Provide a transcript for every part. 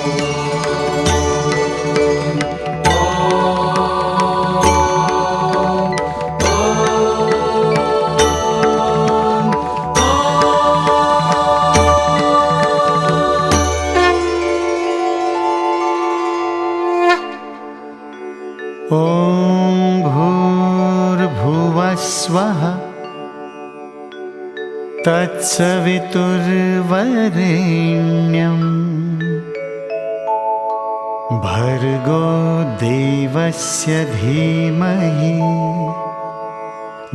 ॐ भूर्भुवः स्वः तत्सवितुर्वरेण्यं भर्गो देवस्य धीमहि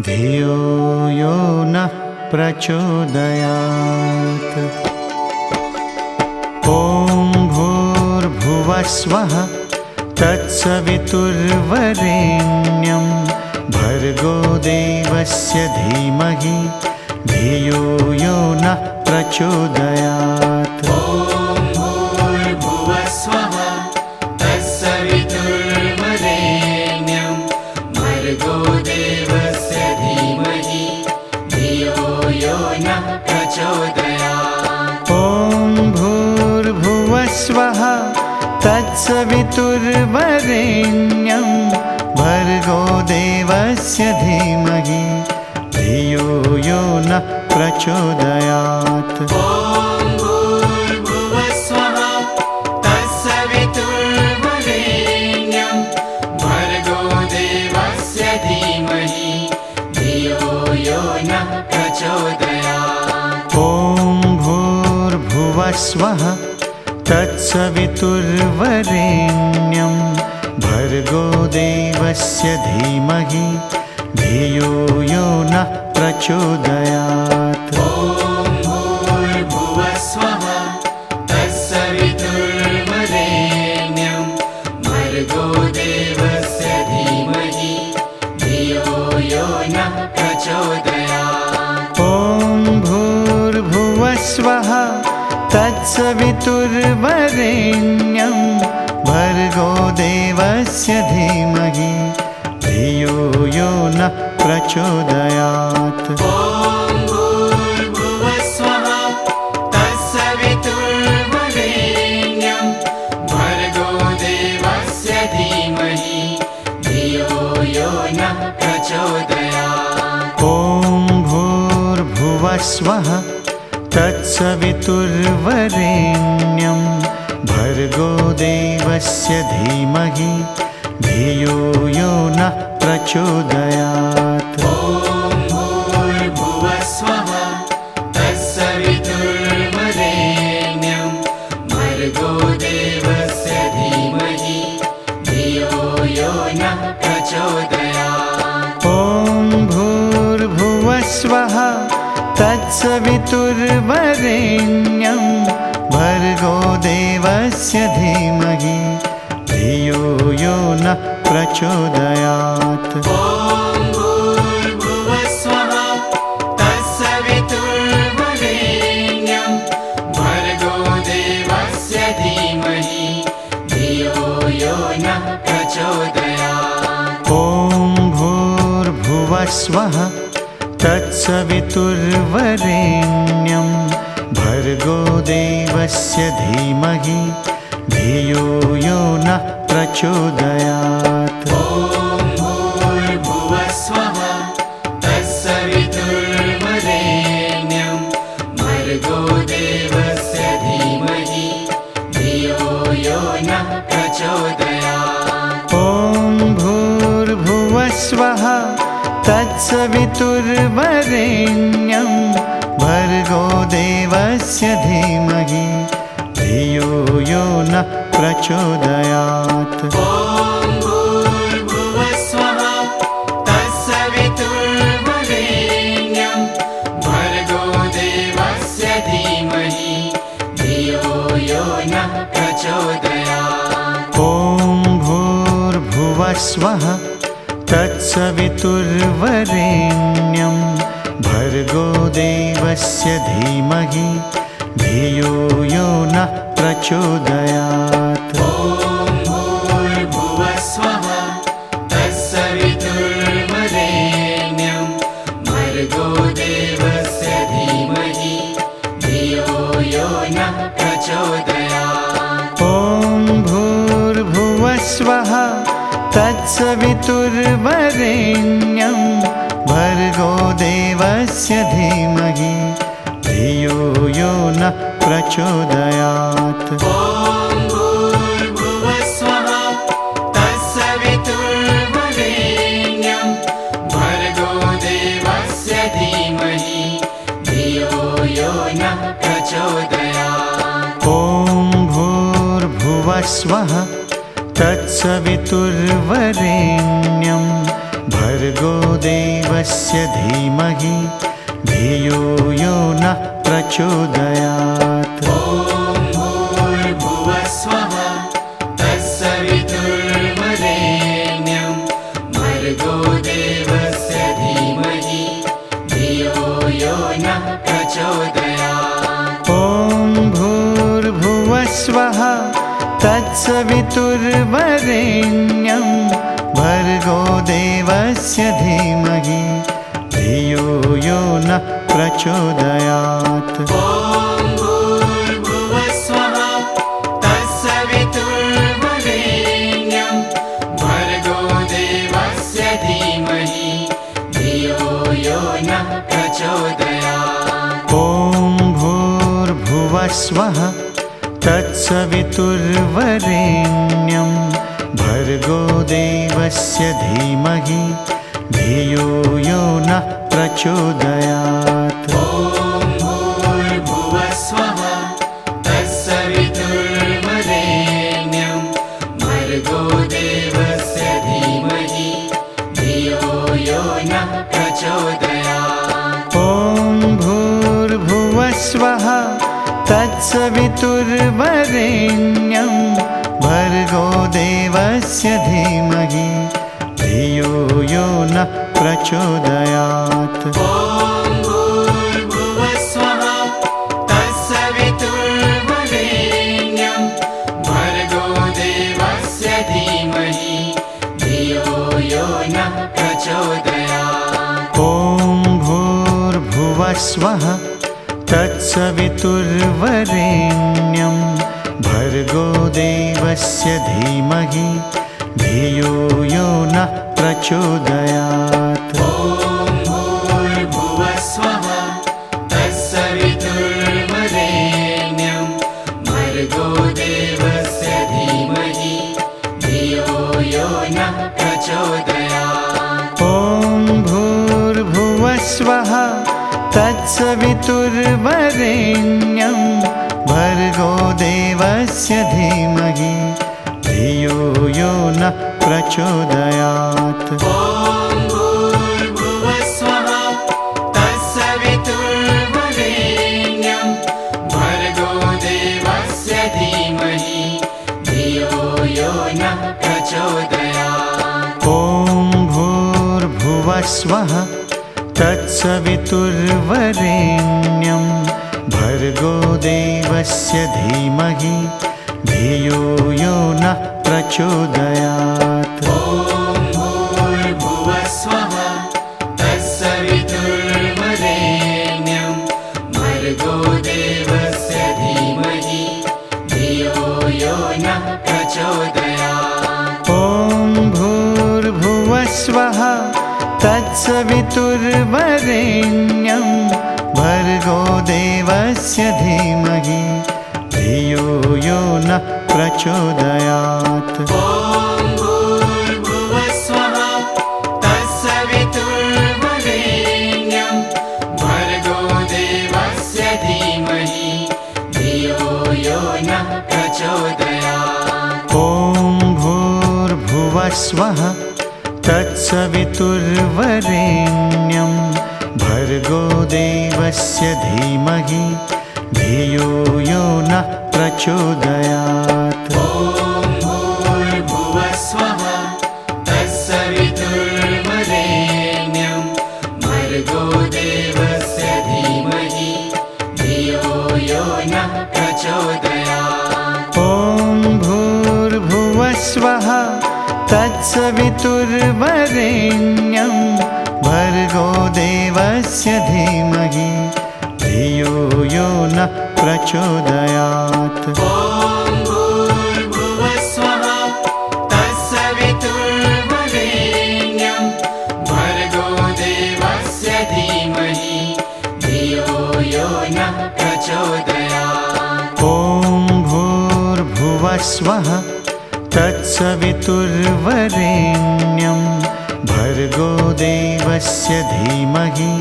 धियो यो नः प्रचोदयात्। ॐ भूर्भुवः स्वः तत्सवितुर्वरेण्यं भर्गो देवस्य धीमहि धियो यो नः प्रचोदयात्। ॐ भूर्भुवः स्वः तत्सवितुर्वरेण्यं भर्गो देवस्य धीमहि धियो यो नः प्रचोदयात्। ॐ भूर्भुवः स्वः तत्सवितुर्वरेण्यं भर्गो देवस्य धीमहि धियो यो नः प्रचोदयात्। ॐ भूर्भुवः स्वः तत्सवितुर्वरेण्यं भर्गो देवस्य धीमहि धियो यो नः प्रचोदयात्। ॐ भूर्भुवः स्वः तत्सवितुर्वरेण्यं भर्गो देवस्य धीमहि धियो यो नः प्रचोदयात्। ॐ भूर्भुवः स्वः तत्सवितुर्वरेण्यं भर्गो देवस्य धीमहि धियो यो नः प्रचोदयात्। ॐ भूर्भुवः स्वः तत्सवितुर्वरेण्यं भर्गो देवस्य धीमहि धियो यो नः प्रचोदयात्। ॐ भूर्भुवः स्वः तत्सवितुर्वरेण्यं भर्गो देवस्य धीमहि धियो यो नः प्रचोदयात्। ॐ भूर्भुवः स्वः तत्सवितुर्वरेण्यं भर्गो देवस्य धीमहि धियो यो नः प्रचोदयात्। ॐ भूर्भुवः स्वः तत्सवितुर्वरेण्यं भर्गो देवस्य धीमहि धियो यो नः प्रचोदयात्। ॐ भूर्भुवः स्वः तत्सवितुर्वरेण्यं भर्गो देवस्य धीमहि धियो यो नः प्रचोदयात्। ॐ भूर्भुवः स्वः तत्सवितुर्वरेण्यं भर्गो देवस्य धीमहि धियो यो नः प्रचोदयात्। ॐ भूर्भुवः स्वः तत्सवितुर्वरेण्यं भर्गो देवस्य धीमहि धियो यो नः प्रचोदयात्। ॐ भूर्भुवः स्वः तत्सवितुर्वरेण्यं भर्गो देवस्य धीमहि धियो यो नः प्रचोदयात्। ॐ भूर्भुवः स्वः तत्सवितुर्वरेण्यं भर्गो देवस्य धीमहि धियो यो नः प्रचोदयात्। ॐ भूर्भुवः स्वः तत्सवितुर्वरेण्यं भर्गो देवस्य धीमहि धियो यो नः प्रचोदयात्। ॐ भूर्भुवः स्वः तत्सवितुर्वरेण्यं भर्गो देवस्य धीमहि धियो यो नः प्रचोदयात्। ॐ भूर्भुवः स्वः तत्सवितुर्वरेण्यं भर्गो देवस्य धीमहि धियो यो नः प्रचोदयात्। ॐ तत्सवितुर्वरेण्यं भर्गो देवस्य धीमहि धियो यो नः प्रचोदयात्। ॐ भूर्भुवस्वः तत्सवितुर्वरेण्यं भर्गो देवस्य धीमहि धियो यो नः प्रचोदयात्। ॐ भूर्भुवस्वः तत्सवितुर्वरेण्यं भर्गो देवस्य धीमहि धियो यो नः प्रचोदयात्। ॐ भूर्भुवस्वः तत्सवितुर्वरेण्यं भर्गो देवस्य धीमहि धियो यो नः प्रचोदयात्। ॐ भूर्भुवस्वः तत्सवितुर्वरेण्यं भर्गो देवस्य धीमहि धियो यो नः प्रचोदयात्। ॐ भूर्भुवस्वः तत्सवितुर्वरेण्यं भर्गो देवस्य धीमहि धियो यो नः प्रचोदयात्। ॐ भूर्भुवस्वः तत्सवितुर्वरेण्यं भर्गो देवस्य धीमहि धियो यो नः प्रचोदयात्। ॐ भूर्भुवस्वः तत्सवितुर्वरेण्यं भर्गो देवस्य धीमहि धियो यो नः प्रचोदयात्। ॐ भूर्भुवस्वः तत्सवितुर्वरेण्यं भर्गो देवस्य धीमहि धियो यो नः प्रचोदयात्। ॐ भूर्भुवस्वः तत्सवितुर्वरेण्यं भर्गो देवस्य धीमहि धियो यो नः प्रचोदयात्। ॐ भूर्भुवस्वः तत्सवितुर्वरेण्यं भर्गो देवस्य धीमहि धियो यो नः प्रचोदयात्। ॐ भूर्भुवस्वः तत्सवितुर्वरेण्यं भर्गो देवस्य धीमहि धियो यो नः प्रचोदयात्। ॐ भूर्भुवस्वः तत्सवितुर्वरेण्यं भर्गो देवस्य धीमहि धियो यो नः प्रचोदयात्। ॐ भूर्भुवस्वः तत्सवितुर्वरेण्यं भर्गो देवस्य धीमहि धियो यो नः प्रचोदयात्। ॐ भूर्भुवस्वः तत्सवितुर्वरेण्यं भर्गो देवस्य धीमहि धियो यो नः प्रचोदयात्। ॐ भूर्भुवस्वः तत्सवितुर्वरेण्यं भर्गो देवस्य धीमहि धियो यो नः प्रचोदयात्। ॐ भूर्भुवस्वः तत्सवितुर्वरेण्यं भर्गो देवस्य धीमहि धियो यो नः प्रचोदयात्। ॐ भूर्भुवस्वः तत्सवितुर्वरेण्यं भर्गो देवस्य धीमहि धियो यो नः प्रचोदयात्। ॐ भूर्भुवस्वः तत्सवितुर्वरेण्यं भर्गो देवस्य धीमहि धियो यो नः प्रचोदयात्। ॐ भूर्भुवस्वः तत्सवितुर्वरेण्यं भर्गो देवस्य धीमहि धियो यो नः प्रचोदयात्। ॐ भूर्भुवस्वः तत्सवितुर्वरेण्यं भर्गो देवस्य धीमहि धियो यो नः प्रचोदयात्। ॐ भूर्भुवस्वः तत्सवितुर्वरेण्यं भूर्भुवस्वः तत्सवितुर्वरेण्यं भर्गो देवस्य धीमहि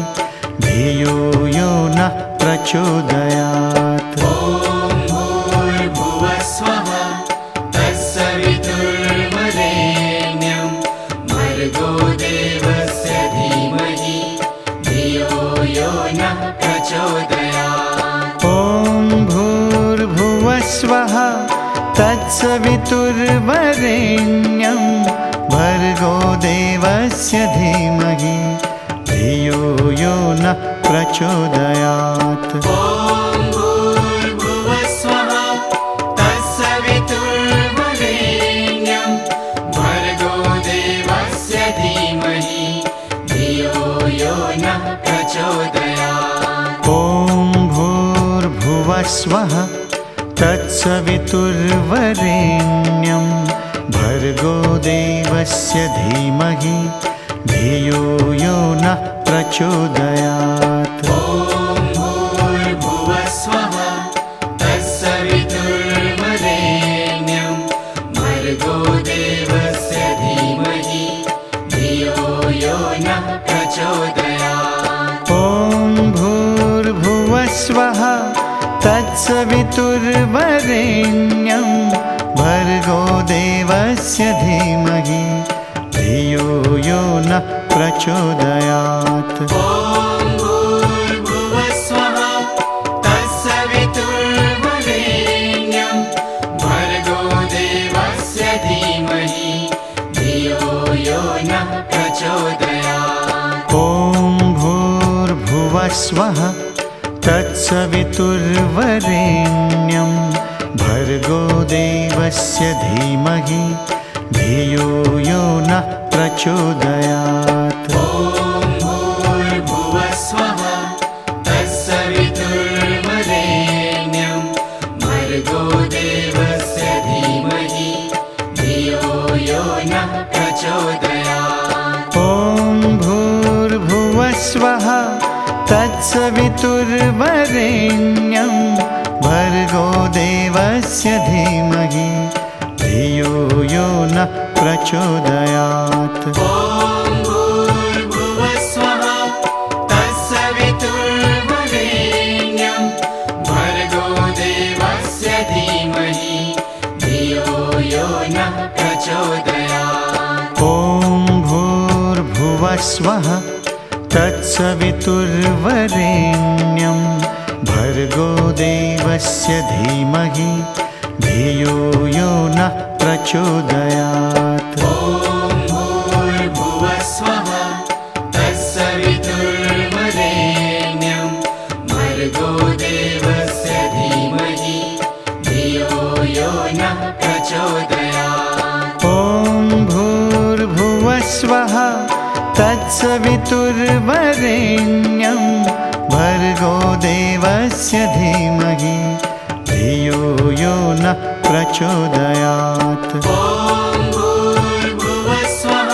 धियो यो नः प्रचोदयात्। ॐ भूर्भुवस्वः तत्सवितुर्वरेण्यं भर्गो देवस्य धीमहि धियो यो नः प्रचोदयात्। ॐ भूर्भुवस्वः तत्सवितुर्वरेण्यं भर्गो देवस्य धीमहि धियो यो नः प्रचोदयात्। ॐ भूर्भुवस्वः तत्सवितुर्वरेण्यं भर्गो देवस्य धीमहि धियो यो नः प्रचोदयात्। ॐ भूर्भुवस्वः तत्सवितुर्वरेण्यं भर्गो देवस्य धीमहि धियो यो नः प्रचोदयात्। ॐ भूर्भुवस्वः तत्सवितुर्वरेण्यं भर्गो देवस्य धीमहि धियो यो नः प्रचोदयात्। ॐ भूर्भुवस्वः तत्सवितुर्वरेण्यं भर्गो देवस्य धीमहि धियो यो नः प्रचोदयात्। ॐ भूर्भुवस्वः तत्सवितुर्वरेण्यं भर्गो देवस्य धीमहि धियो यो नः प्रचोदयात्। ॐ भूर्भुवस्वः तत्सवितुर्वरेण्यं भर्गो देवस्य धीमहि धियो यो नः प्रचोदयात्। ॐ भूर्भुवस्वः तत्सवितुर्वरेण्यं भर्गो देवस्य धीमहि धियो यो नः प्रचोदयात्। ॐ भूर्भुवस्वः तत्सवितुर्वरेण्यं भर्गो देवस्य धीमहि धियो यो नः प्रचोदयात्। ॐ भूर्भुवस्वः तत्सवितुर्वरेण्यं भर्गो देवस्य धीमहि धियो यो नः प्रचोदयात्। ॐ भूर्भुवस्वः तत्सवितुर्वरेण्यं भर्गो देवस्य धीमहि धियो यो नः प्रचोदयात्। ॐ भूर्भुवस्वः तत्सवितुर्वरेण्यं भर्गो देवस्य धीमहि धियो यो नः प्रचोदयात्। ॐ भूर्भुवस्वः तत्सवितुर्वरेण्यं भर्गो देवस्य धीमहि धियो यो नः प्रचोदयात्। ॐ भूर्भुवस्वः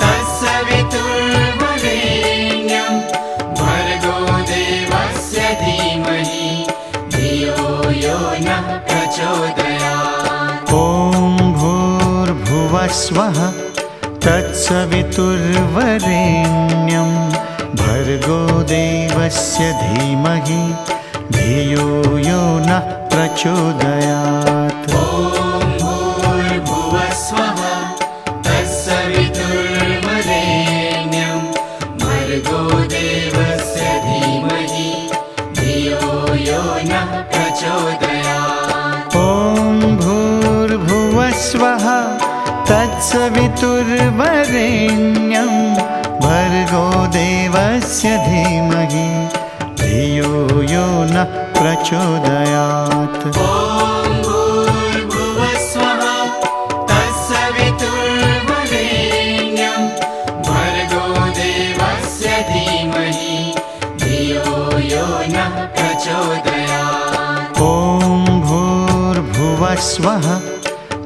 तत्सवितुर्वरेण्यं भर्गो देवस्य धीमहि धियो यो नः प्रचोदयात्। ॐ भूर्भुवस्वः तत्सवितुर्वरेण्यं भर्गो देवस्य धीमहि धियो यो नः प्रचोदयात्। ॐ भूर्भुवस्वः तत्सवितुर्वरेण्यं भर्गो देवस्य धीमहि धियो यो नः प्रचोदयात्। ॐ भूर्भुवस्वः तत्सवितुर्वरेण्यं भर्गो देवस्य धीमहि धियो यो नः प्रचोदयात्। ॐ भूर्भुवस्वः तत्सवितुर्वरेण्यं भर्गो देवस्य धीमहि धियो यो नः प्रचोदयात्। ॐ भूर्भुवस्वः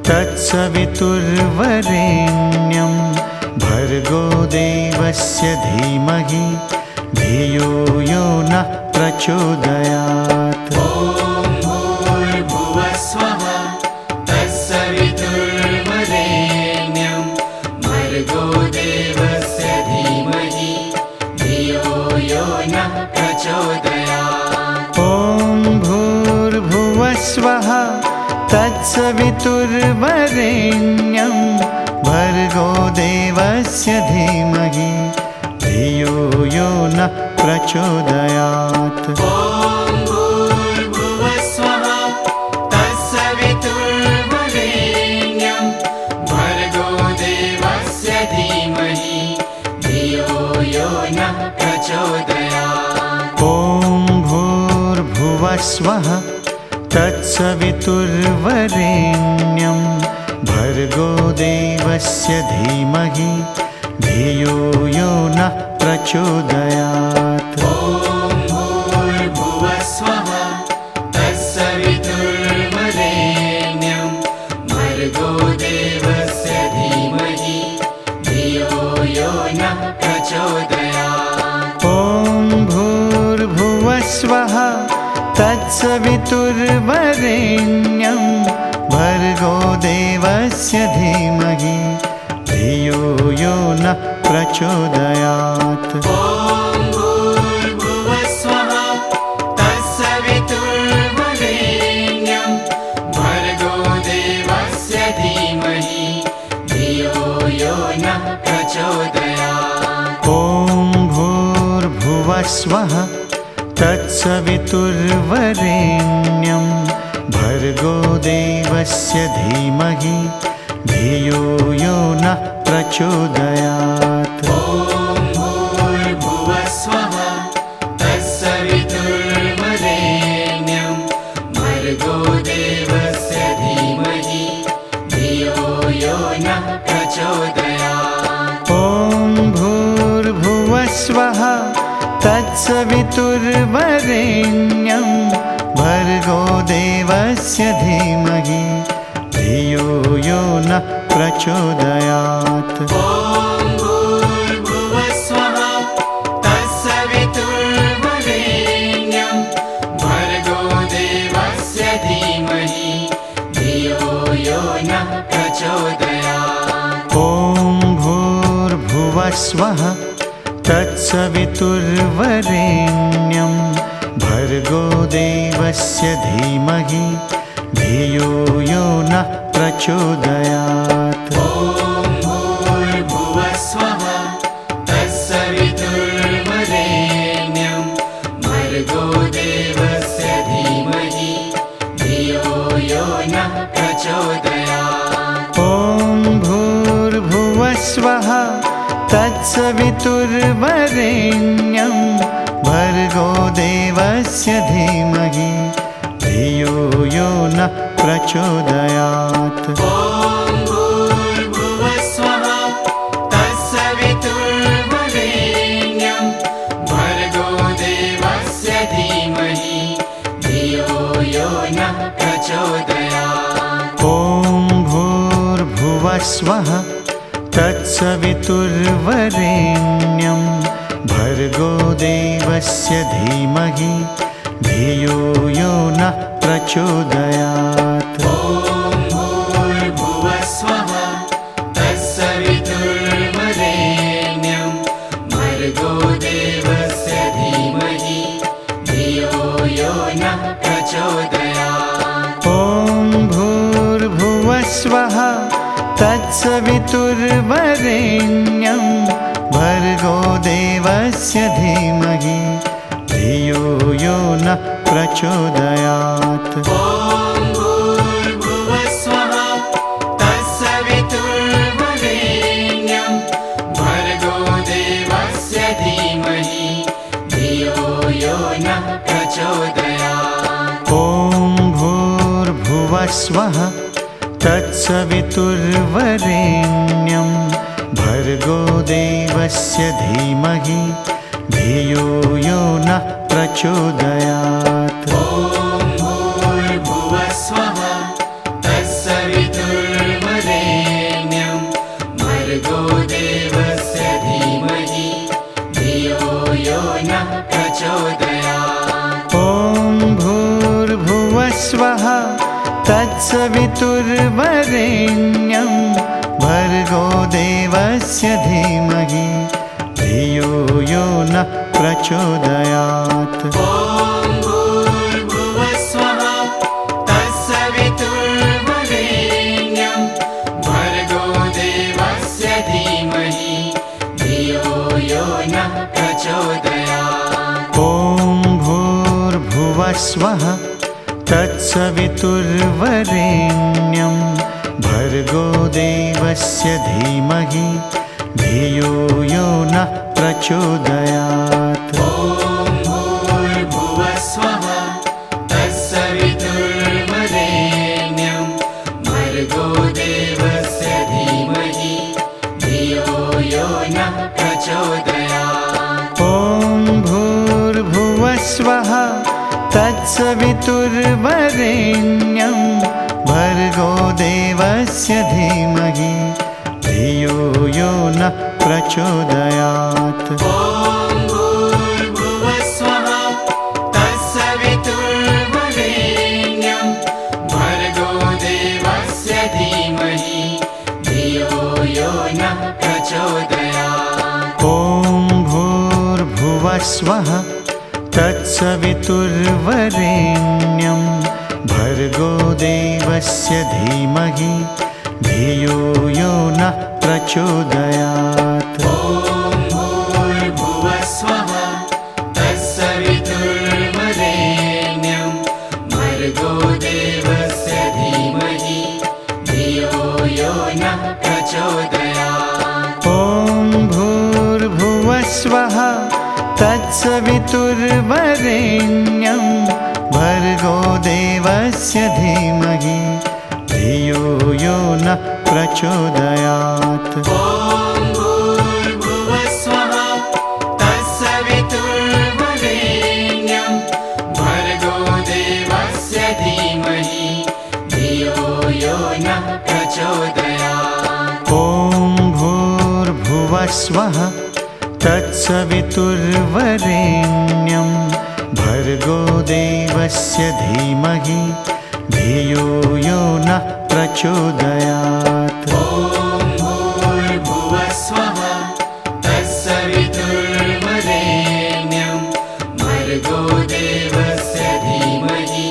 तत्सवितुर्वरेण्यं भर्गो देवस्य धीमहि धियो यो नः प्रचोदयात्। ॐ भूर्भुवस्वः तत्सवितुर्वरेण्यं भर्गो देवस्य धीमहि धियो यो नः प्रचोदयात्। ॐ भूर्भुवस्वः तत्सवितुर्वरेण्यं भर्गो देवस्य धीमहि धियो यो नः प्रचोदयात्। ॐ भूर्भुवस्वः तत्सवितुर्वरेण्यं भर्गो देवस्य धीमहि धियो यो नः प्रचोदयात्। ॐ भूर्भुवस्वः तत्सवितुर्वरेण्यं भर्गो देवस्य धीमहि धियो यो नः प्रचोदयात्। ॐ भूर्भुवस्वः तत्सवितुर्वरेण्यं भर्गो देवस्य धीमहि धियो यो नः प्रचोदयात्। ॐ भूर्भुवस्वः तत्सवितुर्वरेण्यं भर्गो देवस्य धीमहि धियो यो नः प्रचोदयात्। ॐ भूर्भुवस्वः तत्सवितुर्वरेण्यं भर्गो देवस्य धीमहि धियो यो नः प्रचोदयात्। ॐ भूर्भुवस्वः तत्सवितुर्वरेण्यं भर्गो देवस्य धीमहि धियो यो नः प्रचोदयात्। ॐ भूर्भुवस्वः तत्सवितुर्वरेण्यं भर्गो देवस्य धीमहि धियो यो नः प्रचोदयात्। ॐ भूर्भुवस्वः तत्सवितुर्वरेण्यं भर्गो देवस्य धीमहि धियो यो नः प्रचोदयात्। ॐ भूर्भुवस्वः तत्सवितुर्वरेण्यं भर्गो देवस्य धीमहि धियो यो नः प्रचोदयात्। ॐ भूर्भुवस्वः तत्सवितुर्वरेण्यं भर्गो देवस्य धीमहि धियो यो नः प्रचोदयात्। ॐ भूर्भुवस्वः तत्सवितुर्वरेण्यं भर्गो देवस्य धीमहि धियो यो नः प्रचोदयात्। ॐ भूर्भुवस्वः तत्सवितुर्वरेण्यं भर्गो देवस्य धीमहि धियो यो नः प्रचोदयात्। ॐ भूर्भुवस्वः तत्सवितुर्वरेण्यं भर्गो देवस्य धीमहि धियो यो नः प्रचोदयात्। ॐ भूर्भुवस्वः तत्सवितुर्वरेण्यं भर्गो देवस्य धीमहि धियो यो नः प्रचोदयात्। ॐ भूर्भुवस्वः तत्सवितुर्वरेण्यं भर्गो देवस्य धीमहि धियो यो नः प्रचोदयात्। ॐ भूर्भुवस्वः तत्सवितुर्वरेण्यं भर्गो देवस्य धीमहि धियो यो नः प्रचोदयात्। ॐ भूर्भुवस्वः तत्सवितुर्वरेण्यं भर्गो देवस्य धीमहि धियो यो नः प्रचोदयात्। ॐ भूर्भुवस्वः तत्सवितुर्वरेण्यं भर्गो देवस्य धीमहि धियो यो नः प्रचोदयात्। ॐ भूर्भुवस्वः तत्सवितुर्वरेण्यं भर्गो देवस्य धीमहि धियो यो नः प्रचोदयात्। ॐ भूर्भुवस्वः तत्सवितुर्वरेण्यं भूर्भुवस्वः तत्सवितुर्वरेण्यं भर्गो देवस्य धीमहि धियो यो नः प्रचोदयात्। ॐ भूर्भुवस्वः तत्सवितुर्वरेण्यं भर्गो देवस्य धीमहि धियो यो नः प्रचोदयात्। ॐ भूर्भुवस्वः तत्सवितुर्वरेण्यं भर्गो देवस्य धीमहि धियो यो नः प्रचोदयात्। ॐ भूर्भुवस्वः तत्सवितुर्वरेण्यं भर्गो देवस्य धीमहि धियो यो नः प्रचोदयात्। ॐ भूर्भुवस्वः तत्सवितुर्वरेण्यं भर्गो देवस्य धीमहि धियो यो नः प्रचोदयात्। ॐ भूर्भुवस्वः तत्सवितुर्वरेण्यं भर्गो देवस्य धीमहि धियो यो नः प्रचोदयात्। ॐ भूर्भुवस्वः तत्सवितुर्वरेण्यं भर्गो देवस्य धीमहि धियो यो नः प्रचोदयात्। ॐ भूर्भुवस्वः तत्सवितुर्वरेण्यं भर्गो देवस्य धीमहि धियो यो नः प्रचोदयात्। ॐ भूर्भुवस्वः तत्सवितुर्वरेण्यं भर्गो देवस्य धीमहि धियो यो नः प्रचोदयात्। ॐ भूर्भुवस्वः तत्सवितुर्वरेण्यं भर्गो देवस्य धीमहि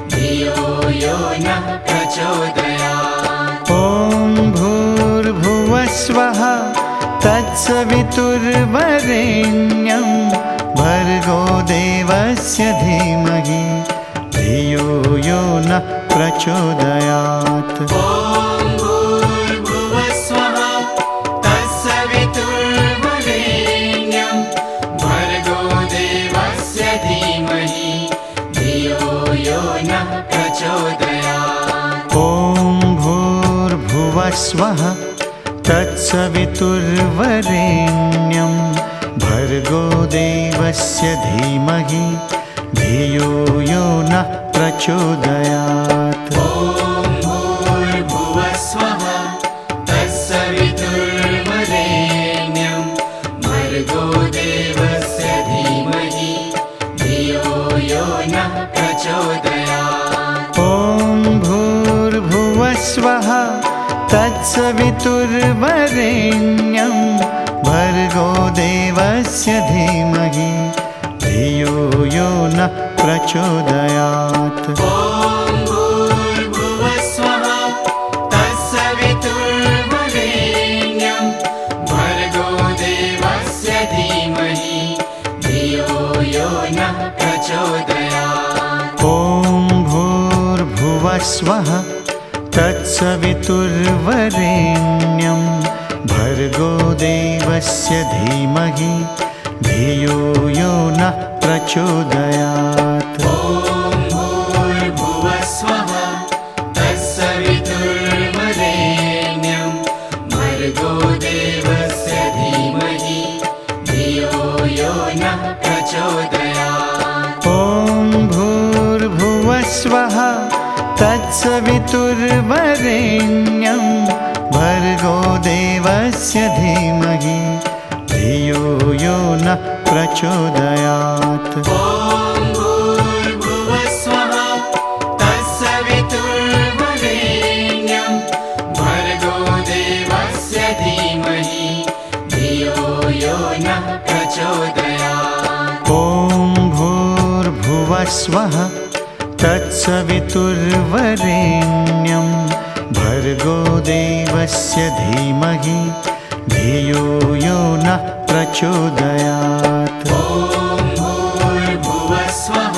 धियो यो नः प्रचोदयात्। ॐ भूर्भुवस्वः तत्सवितुर्वरेण्यं भर्गो देवस्य धीमहि धियो यो नः प्रचोदयात्। ॐ भूर्भुवस्वः तत्सवितुर्वरेण्यं भर्गो देवस्य धीमहि धियो यो नः प्रचोदयात्। ॐ भूर्भुवस्वः तत्सवितुर्वरेण्यं भर्गो देवस्य धीमहि धियो यो नः प्रचोदयात्। ॐ भूर्भुवस्वः तत्सवितुर्वरेण्यं भर्गो देवस्य धीमहि धियो यो नः प्रचोदयात्। ॐ भूर्भुवस्वः तत्सवितुर्वरेण्यं भर्गो देवस्य धीमहि धियो यो नः प्रचोदयात्। ॐ भूर्भुवस्वः तत्सवितुर्वरेण्यं भर्गो देवस्य धीमहि धियो यो नः प्रचोदयात्। ॐ भूर्भुवस्वः तत्सवितुर्वरेण्यं भर्गो देवस्य धीमहि धियो यो नः प्रचोदयात्। ॐ भूर्भुवस्वः तत्सवितुर्वरेण्यं भर्गो देवस्य धीमहि धियो यो नः प्रचोदयात्। ॐ भूर्भुवस्वः तत्सवितुर्वरेण्यं भर्गो देवस्य धीमहि धियो यो नः प्रचोदयात्। ॐ भूर्भुवस्वः तत्सवितुर्वरेण्यं भर्गो देवस्य धीमहि धियो यो नः प्रचोदयात्। ॐ भूर्भुवस्वः तत्सवितुर्वरेण्यं भर्गो देवस्य धीमहि धियो यो नः प्रचोदयात्। ॐ भूर्भुवस्वः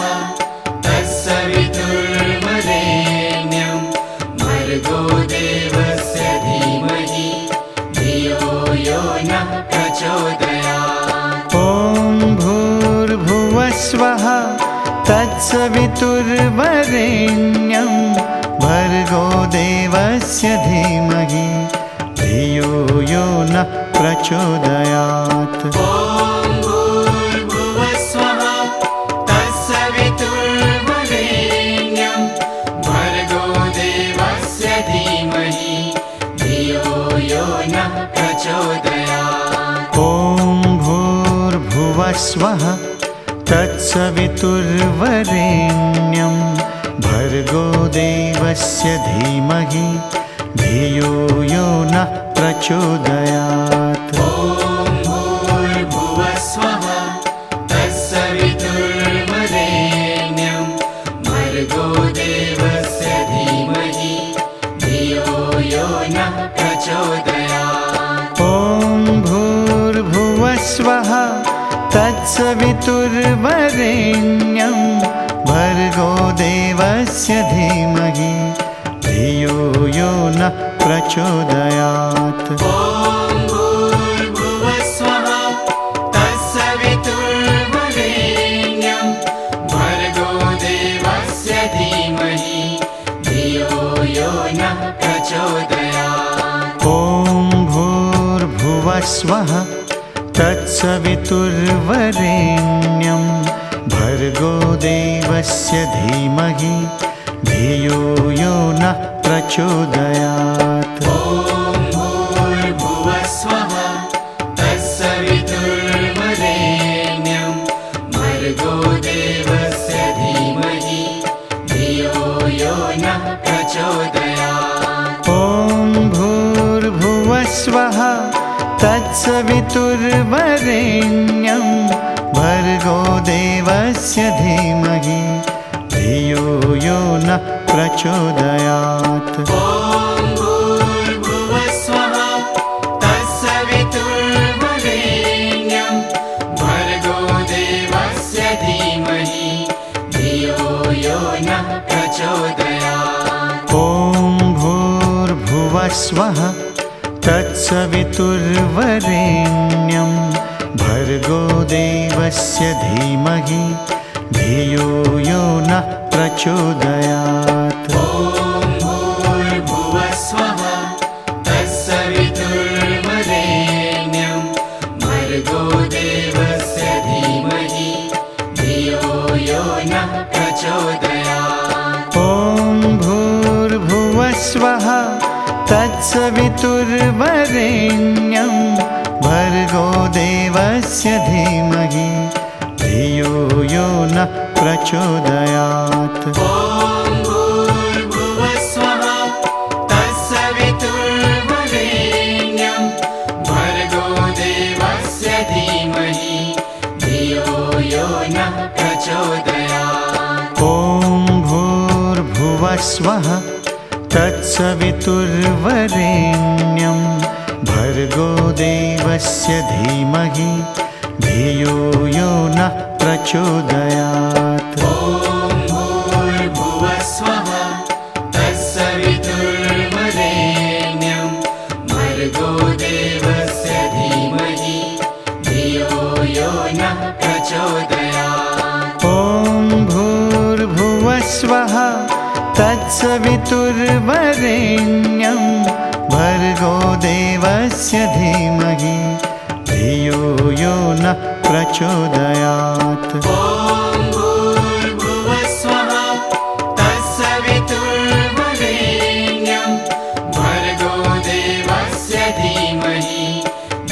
भर्गो देवस्य धीमहि धियो यो नः प्रचोदयात्। ॐ भूर्भुवस्वः तत्सवितुर्वरेण्यं भर्गो देवस्य धीमहि धियो यो नः प्रचोदयात्। ॐ भूर्भुवस्वः तत्सवितुर्वरेण्यं भर्गो देवस्य धीमहि धियो यो नः प्रचोदयात्। ॐ भूर्भुवस्वः तत्सवितुर्वरेण्यं भर्गो देवस्य धीमहि धियो यो नः प्रचोदयात्। ॐ भूर्भुवस्वः तत्सवितुर्वरेण्यं भर्गो देवस्य धीमहि धियो यो नः प्रचोदयात्। ॐ भूर्भुवस्वः तत्सवितुर्वरेण्यं भर्गो देवस्य धीमहि धियो यो नः प्रचोदयात्। ॐ भूर्भुवस्वः तत्सवितुर्वरेण्यं भर्गो देवस्य धीमहि धियो यो नः प्रचोदयात्। ॐ भूर्भुवस्वः तत्सवितुर्वरेण्यं भर्गो देवस्य धीमहि धियो यो नः प्रचोदयात्। ॐ भूर्भुवस्वः तत्सवितुर्वरेण्यं भर्गो देवस्य धीमहि धियो यो नः प्रचोदयात्। ॐ भूर्भुवस्वः तत्सवितुर्वरेण्यं भर्गो देवस्य धीमहि धियो यो नः प्रचोदयात्। ॐ भूर्भुवस्वः तत्सवितुर्वरेण्यं भर्गो देवस्य धीमहि धियो यो नः प्रचोदयात्। ॐ भूर्भुवस्वः तत्सवितुर्वरेण्यं भर्गो देवस्य धीमहि धियो यो नः प्रचोदयात्। ॐ भूर्भुवस्वः तत्सवितुर्वरेण्यं भर्गो देवस्य धीमहि धियो यो नः प्रचोदयात्। ॐ भूर्भुवस्वः तत्सवितुर्वरेण्यं भर्गो देवस्य धीमहि धियो यो नः प्रचोदयात्। ॐ भूर्भुवस्वः तत्सवितुर्वरेण्यं भर्गो देवस्य धीमहि धियो यो नः प्रचोदयात्। ॐ भूर्भुवस्वः तत्सवितुर्वरेण्यं भर्गो देवस्य धीमहि धियो यो नः प्रचोदयात्। ॐ भूर्भुवस्वः तत्सवितुर्वरेण्यं भर्गो देवस्य धीमहि धियो यो नः प्रचोदयात्। ॐ भूर्भुवस्वः तत्सवितुर्वरेण्यं भर्गो देवस्य धीमहि धियो यो नः प्रचोदयात्। ॐ भूर्भुवस्वः तत्सवितुर्वरेण्यं भर्गो देवस्य धीमहि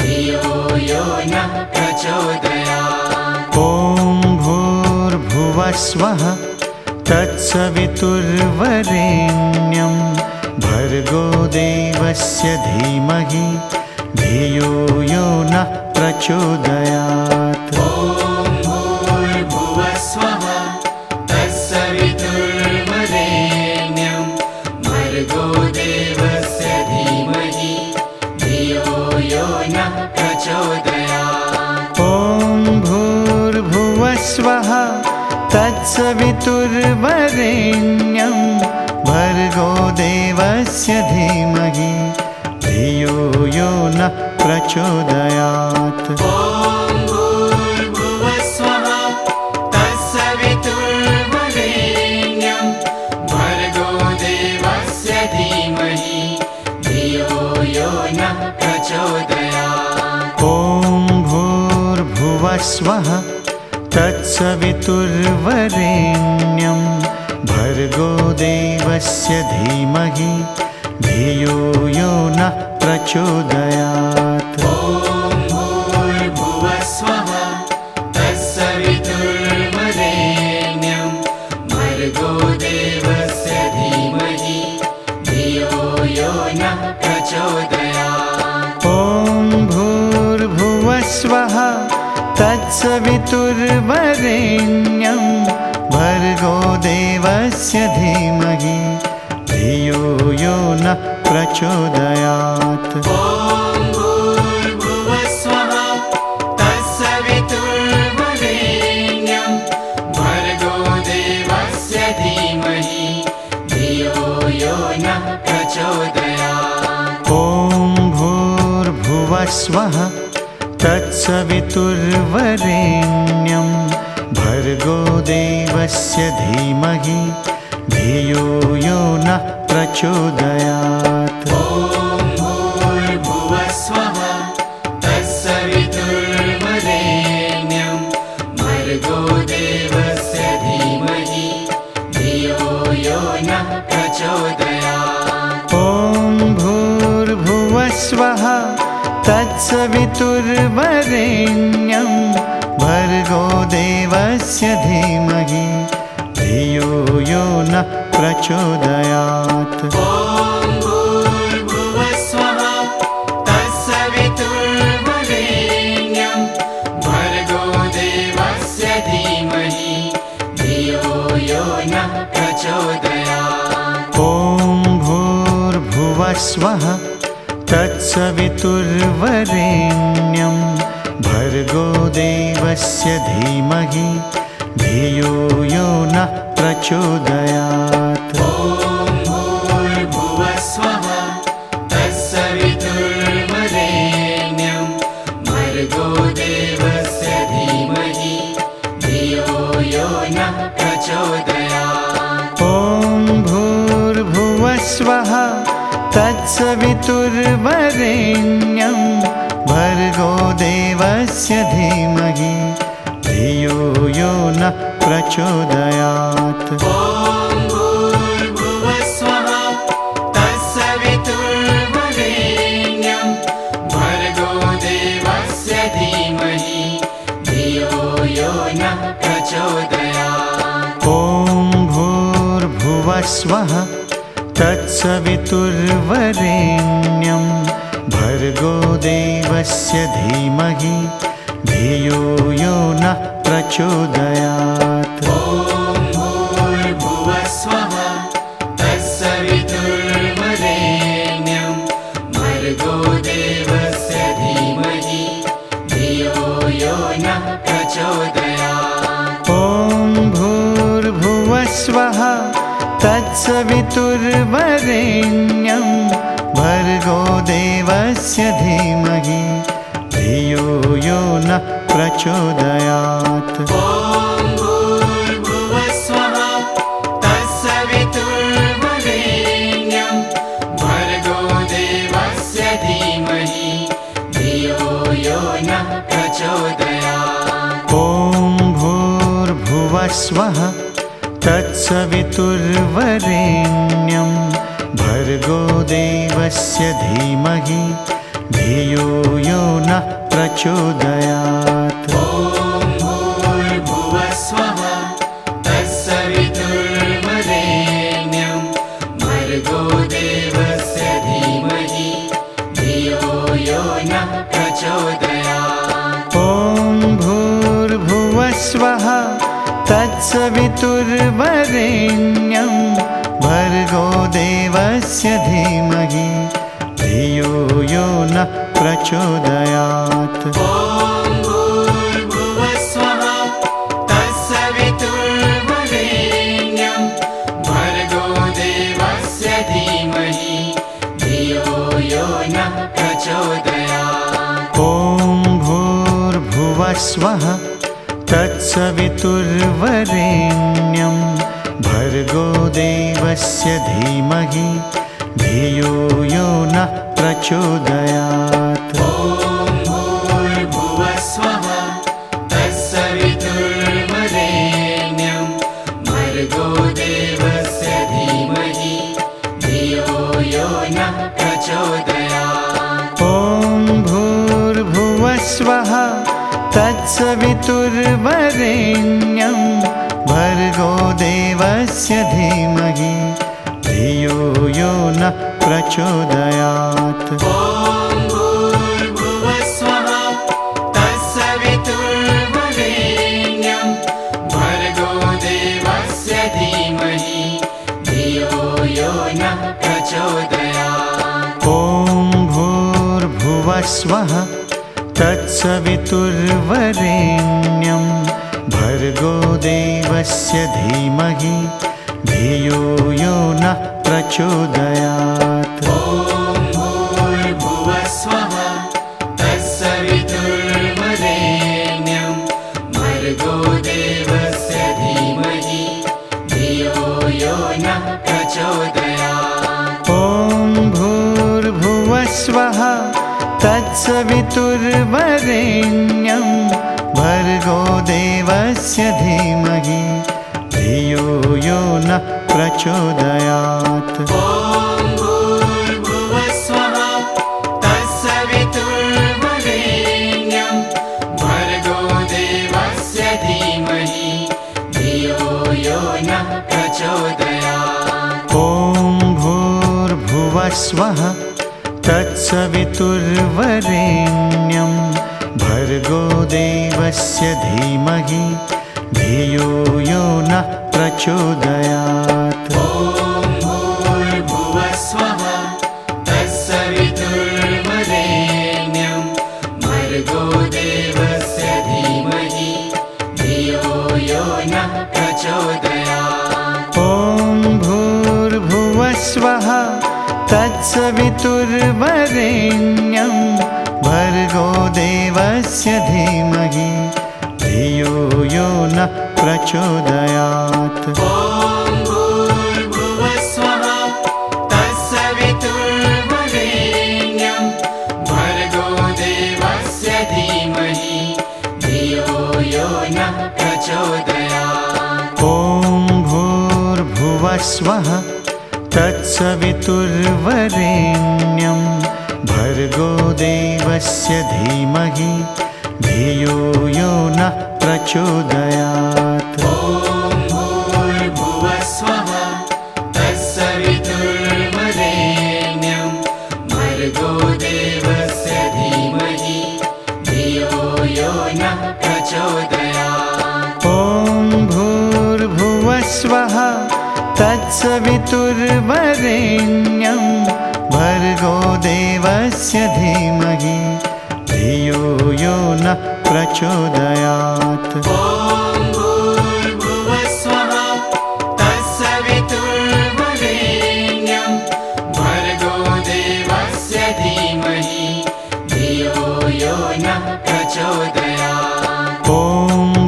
धियो यो नः प्रचोदयात्। ॐ भूर्भुवस्वः तत्सवितुर्वरेण्यं भर्गो देवस्य धीमहि धियो यो नः प्रचोदयात्। ॐ भूर्भुवस्वः तत्सवितुर्वरेण्यं भर्गो देवस्य धीमहि धियो यो नः प्रचोदयात्। ॐ भूर्भुवस्वः तत्सवितुर्वरेण्यं भर्गो भर्गो देवस्य धीमहि धियो यो नः प्रचोदयात्। ॐ भूर्भुवस्वः तत्सवितुर्वरेण्यं भर्गो देवस्य धीमहि धियो यो नः प्रचोदयात्। ॐ भूर्भुवस्वः तत्सवितुर्वरेण्यं भर्गो देवस्य धीमहि धियो यो नः प्रचोदयात्। ॐ भूर्भुवस्वः तत्सवितुर्वरेण्यं भर्गो देवस्य धीमहि धियो यो नः प्रचोदयात्। ॐ भूर्भुवस्वः तत्सवितुर्वरेण्यं भर्गो देवस्य धीमहि धियो यो नः प्रचोदयात्। ॐ भूर्भुवस्वः तत्सवितुर्वरेण्यं भर्गो देवस्य धीमहि धियो यो नः प्रचोदयात्। ॐ भूर्भुवस्वः तत्सवितुर्वरेण्यं भर्गो देवस्य धीमहि धियो यो नः प्रचोदयात्। ॐ भूर्भुवस्वः तत्सवितुर्वरेण्यं भर्गो देवस्य धीमहि धियो यो नः प्रचोदयात्। ॐ भूर्भुवस्वः तत्सवितुर्वरेण्यं भर्गो देवस्य धीमहि धियो यो नः प्रचोदयात्। ॐ भूर्भुवस्वः तत्सवितुर्वरेण्यं भर्गो देवस्य धीमहि धियो यो नः प्रचोदयात्। ॐ भूर्भुवस्वः तत्सवितुर्वरेण्यं भर्गो देवस्य धीमहि धियो यो नः प्रचोदयात्। ॐ भूर्भुवस्वः तत्सवितुर्वरेण्यं भर्गो देवस्य धीमहि धियो यो नः प्रचोदयात्। ॐ भूर्भुवस्वः तत्सवितुर्वरेण्यं भर्गो देवस्य धीमहि धियो यो नः प्रचोदयात्। ॐ भूर्भुवस्वः तत्सवितुर्वरेण्यं भर्गो देवस्य धीमहि धियो यो नः प्रचोदयात्। ॐ भूर्भुवस्वः तत्सवितुर्वरेण्यं भर्गो देवस्य धीमहि धियो यो नः प्रचोदयात्। ॐ भूर्भुवस्वः तत्सवितुर्वरेण्यं भर्गो देवस्य धीमहि धियो यो नः प्रचोदयात्। ॐ भूर्भुवस्वः तत्सवितुर्वरेण्यं भर्गो देवस्य धीमहि धियो यो नः प्रचोदयात्। ॐ भूर्भुवस्वः तत्सवितुर्वरेण्यं भर्गो देवस्य धीमहि धियो यो नः प्रचोदयात्। ॐ भूर्भुवस्वः तत्सवितुर्वरेण्यं भर्गो देवस्य धीमहि धियो यो नः प्रचोदयात्। ॐ भूर्भुवस्वः तत्सवितुर्वरेण्यं भर्गो देवस्य धीमहि धियो यो नः प्रचोदयात्। ॐ भूर्भुवस्वः तत्सवितुर्वरेण्यं भर्गो देवस्य धीमहि धियो यो नः प्रचोदयात्। ॐ भूर्भुवस्वः तत्सवितुर्वरेण्यं भर्गो देवस्य भूर्भुवस्वः तत्सवितुर्वरेण्यं भर्गो देवस्य धीमहि धियो यो नः प्रचोदयात्। ॐ भूर्भुवस्वः तत्सवितुर्वरेण्यं भर्गो देवस्य धीमहि धियो यो नः प्रचोदयात्। ॐ भूर्भुवस्वः तत्सवितुर्वरेण्यं भर्गो देवस्य धीमहि धियो यो नः प्रचोदयात्। ॐ भूर्भुवस्वः तत्सवितुर्वरेण्यं भर्गो देवस्य धीमहि धियो यो नः प्रचोदयात्। ॐ भूर्भुवस्वः तत्सवितुर्वरेण्यं भर्गो देवस्य धीमहि धियो यो नः प्रचोदयात्। ॐ भूर्भुवस्वः तत्सवितुर्वरेण्यं भर्गो देवस्य धीमहि धियो यो नः प्रचोदयात्। ॐ भूर्भुवस्वः तत्सवितुर्वरेण्यं भर्गो देवस्य धीमहि धियो यो नः प्रचोदयात्। ॐ भूर्भुवस्वः तत्सवितुर्वरेण्यं भर्गो देवस्य धीमहि धियो यो नः प्रचोदयात्। ॐ भूर्भुवस्वः तत्सवितुर्वरेण्यं भर्गो देवस्य धीमहि धियो यो नः प्रचोदयात्। ॐ भूर्भुवस्वः तत्सवितुर्वरेण्यं भर्गो देवस्य धीमहि धियो यो नः प्रचोदयात्। ॐ भूर्भुवस्वः तत्सवितुर्वरेण्यं भर्गो देवस्य धीमहि धियो यो नः प्रचोदयात्। ॐ भूर्भुवस्वः तत्सवितुर्वरेण्यं भर्गो देवस्य धीमहि धियो यो नः प्रचोदयात्। ॐ भूर्भुवस्वः तत्सवितुर्वरेण्यं भर्गो देवस्य धीमहि धियो यो नः प्रचोदयात्। ॐ भूर्भुवस्वः तत्सवितुर्वरेण्यं भर्गो देवस्य धीमहि धियो यो नः प्रचोदयात्। ॐ भूर्भुवस्वः तत्सवितुर्वरेण्यं भर्गो देवस्य धीमहि धियो यो नः प्रचोदयात्। ॐ भूर्भुवस्वः तत्सवितुर्वरेण्यं भर्गो देवस्य धीमहि धियो यो नः प्रचोदयात्। ॐ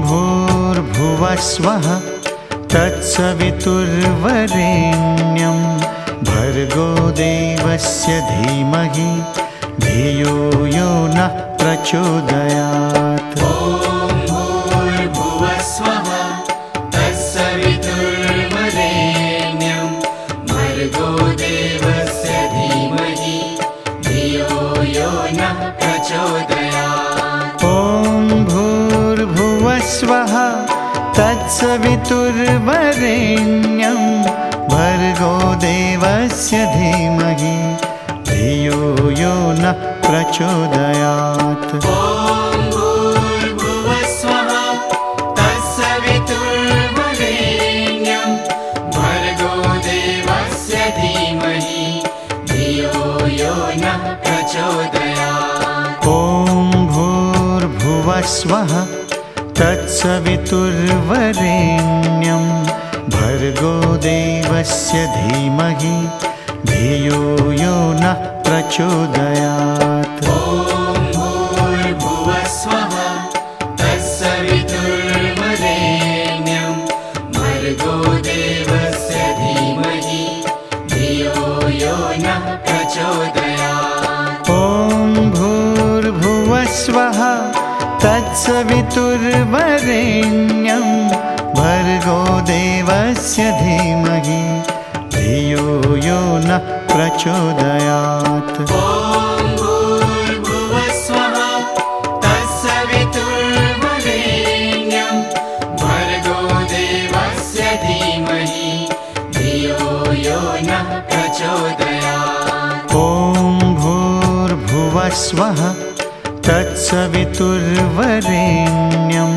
भूर्भुवस्वः तत्सवितुर्वरेण्यं भर्गो देवस्य धीमहि धियो यो नः प्रचोदयात्। ॐ भूर्भुवस्वः तत्सवितुर्वरेण्यं भर्गो देवस्य धीमहि धियो यो नः प्रचोदयात्। ॐ भूर्भुवस्वः तत्सवितुर्वरेण्यं भर्गो देवस्य धीमहि धियो यो नः प्रचोदयात्। ॐ भूर्भुवस्वः तत्सवितुर्वरेण्यं भर्गो देवस्य धीमहि धियो यो नः प्रचोदयात्। ॐ भूर्भुवस्वः तत्सवितुर्वरेण्यं भर्गो देवस्य धीमहि धियो यो नः प्रचोदयात्। ॐ भूर्भुवस्वः प्रचोदयात्। ॐ भूर्भुवस्वः तत्सवितुर्वरेण्यं भर्गो देवस्य धीमहि धियो यो नः प्रचोदयात्। ॐ भूर्भुवस्वः तत्सवितुर्वरेण्यं भर्गो देवस्य धीमहि धियो यो नः प्रचोदयात्। ॐ भूर्भुवस्वः तत्सवितुर्वरेण्यं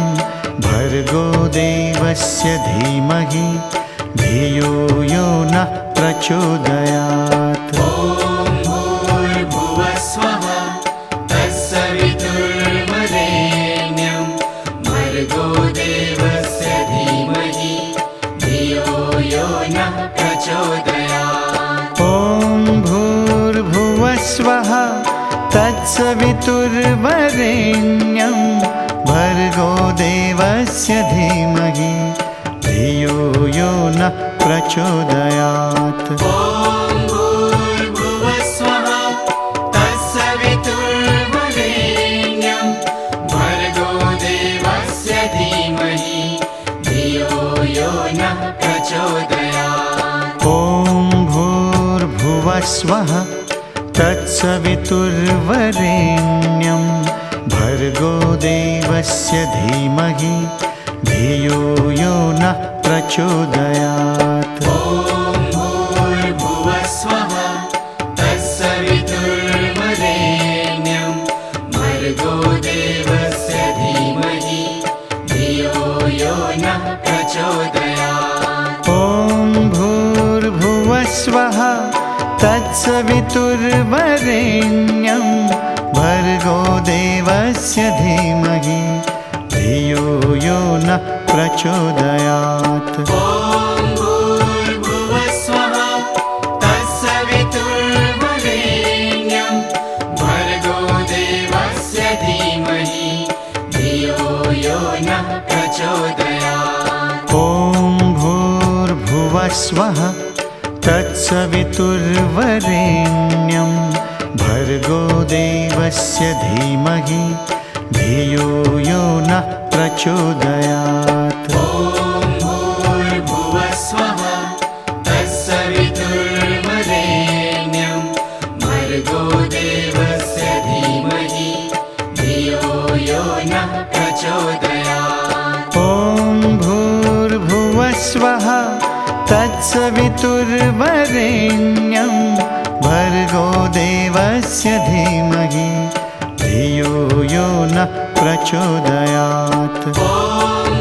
भर्गो देवस्य धीमहि धियो यो नः प्रचोदयात्। ॐ भूर्भुवस्वः तत्सवितुर्वरेण्यं भर्गो देवस्य धीमहि धियो यो नः प्रचोदयात्। ॐ भूर्भुवस्वः तत्सवितुर्वरेण्यं भर्गो देवस्य धीमहि धियो यो नः प्रचोदयात्। ॐ भूर्भुवस्वः तत्सवितुर्वरेण्यं भर्गो देवस्य धीमहि धियो यो नः प्रचोदयात्। ॐ भूर्भुवस्वः तत्सवितुर्वरेण्यं भर्गो देवस्य धीमहि धियो यो नः प्रचोदयात्। ॐ भूर्भुवस्वः तत्सवितुर्वरेण्यं भर्गो देवस्य धीमहि धियो यो नः प्रचोदयात्। ॐ भूर्भुवस्वः तत्सवितुर्वरेण्यं भर्गो देवस्य धीमहि धियो यो नः प्रचोदयात्। ॐ भूर्भुवस्वः तत्सवितुर्वरेण्यं भर्गो देवस्य धीमहि धियो यो नः प्रचोदयात्। ॐ भूर्भुवस्वः तत्सवितुर्वरेण्यं भर्गो देवस्य धीमहि धियो यो नः प्रचोदयात्। ॐ भूर्भुवस्वः तत्सवितुर्वरेण्यं भर्गो देवस्य धीमहि धियो यो नः प्रचोदयात्। ॐ भूर्भुवस्वः तत्सवितुर्वरेण्यं भर्गो देवस्य धीमहि धियो यो नः प्रचोदयात्। ॐ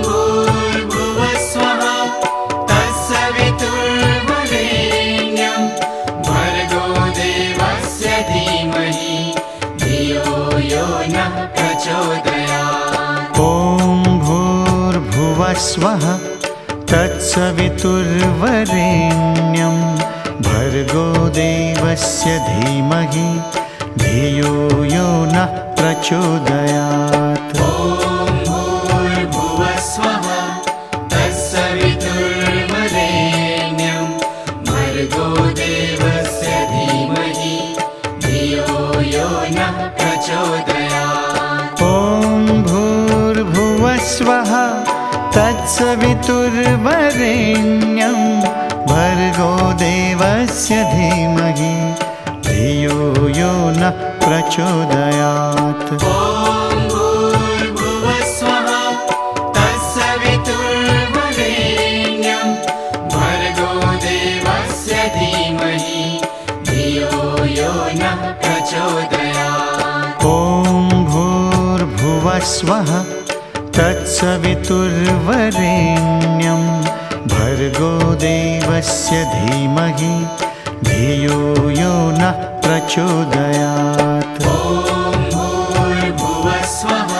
भूर्भुवस्वः तत्सवितुर्वरेण्यं भर्गो देवस्य धीमहि धियो यो नः प्रचोदयात्। ॐ भूर्भुवस्वः तत्सवितुर्वरेण्यं भर्गो देवस्य धीमहि धियो यो नः प्रचोदयात्। ॐ भूर्भुवस्वः तत्सवितुर्वरेण्यं भर्गो देवस्य धीमहि धियो यो नः प्रचोदयात्। ॐ भूर्भुवस्वः तत्सवितुर्वरेण्यं भर्गो देवस्य धीमहि धियो यो नः प्रचोदयात्। ॐ भूर्भुवस्वः तत्सवितुर्वरेण्यं भर्गो देवस्य धीमहि धियो यो नः प्रचोदयात्। ॐ भूर्भुवस्वः तत्सवितुर्वरेण्यं भर्गो देवस्य धीमहि धियो यो नः प्रचोदयात्। ॐ भूर्भुवस्वः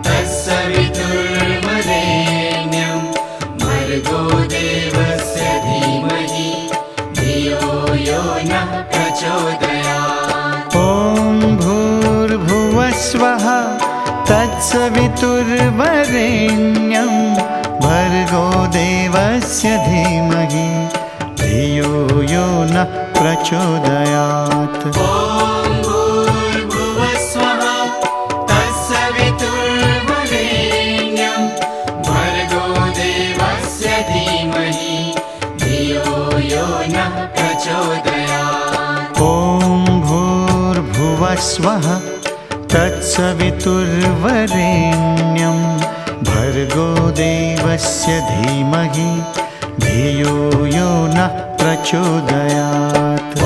तत्सवितुर्वरेण्यं भर्गो देवस्य धीमहि धियो यो नः प्रचोदयात्। ॐ भूर्भुवस्वः तत्सवितुर्वरेण्यं भर्गो देवस्य धीमहि धियो यो नः प्रचोदयात्। ॐ भूर्भुवस्वः तत्सवितुर्वरेण्यं भर्गो देवस्य धीमहि धियो यो नः प्रचोदयात्। ॐ भूर्भुवस्वः तत्सवितुर्वरेण्यं भर्गो देवस्य धीमहि धियो यो नः प्रचोदयात्। ॐ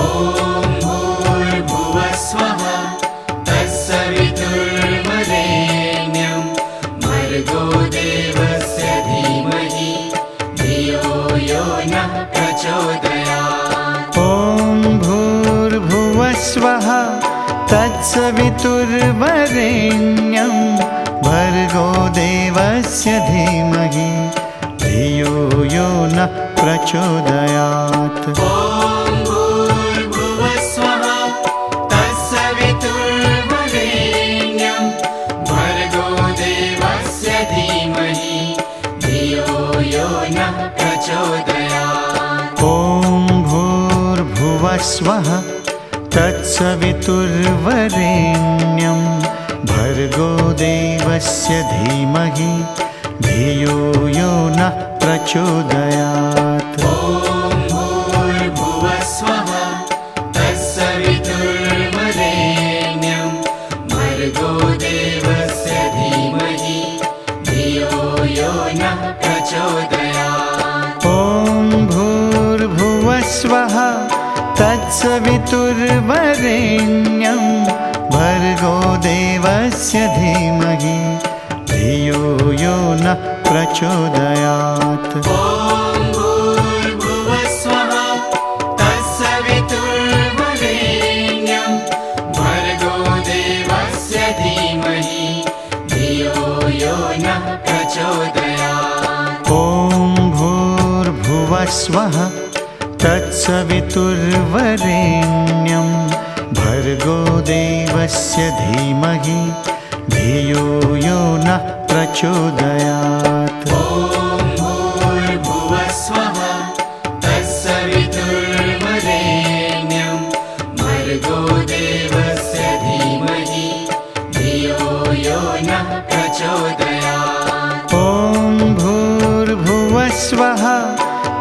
भूर्भुवस्वः तत्सवितुर्वरेण्यं भर्गो देवस्य धीमहि धियो यो नः प्रचोदयात्। ॐ भूर्भुवस्वः तत्सवितुर्वरेण्यं भर्गो देवस्य धीमहि धियो यो नः प्रचोदयात्। ॐ भूर्भुवस्वः तत्सवितुर्वरेण्यं भर्गो देवस्य धीमहि धियो यो नः प्रचोदयात्। ॐ भूर्भुवस्वः तत्सवितुर्वरेण्यं भर्गो देवस्य धीमहि धियो यो नः प्रचोदयात्। ॐ भूर्भुवस्वः तत्सवितुर्वरेण्यं भर्गो देवस्य धीमहि धियो यो नः प्रचोदयात्। ॐ भूर्भुवस्वः तत्सवितुर्वरेण्यं भर्गो देवस्य धीमहि धियो यो नः प्रचोदयात्। ॐ भूर्भुवस्वः तत्सवितुर्वरेण्यं भर्गो देवस्य धीमहि धियो यो नः प्रचोदयात्। ॐ भूर्भुवस्वः तत्सवितुर्वरेण्यं भर्गो देवस्य धीमहि धियो यो नः प्रचोदयात्। ॐ भूर्भुवस्वः तत्सवितुर्वरेण्यं भर्गो देवस्य धीमहि धियो यो नः प्रचोदयात्। ॐ भूर्भुवस्वः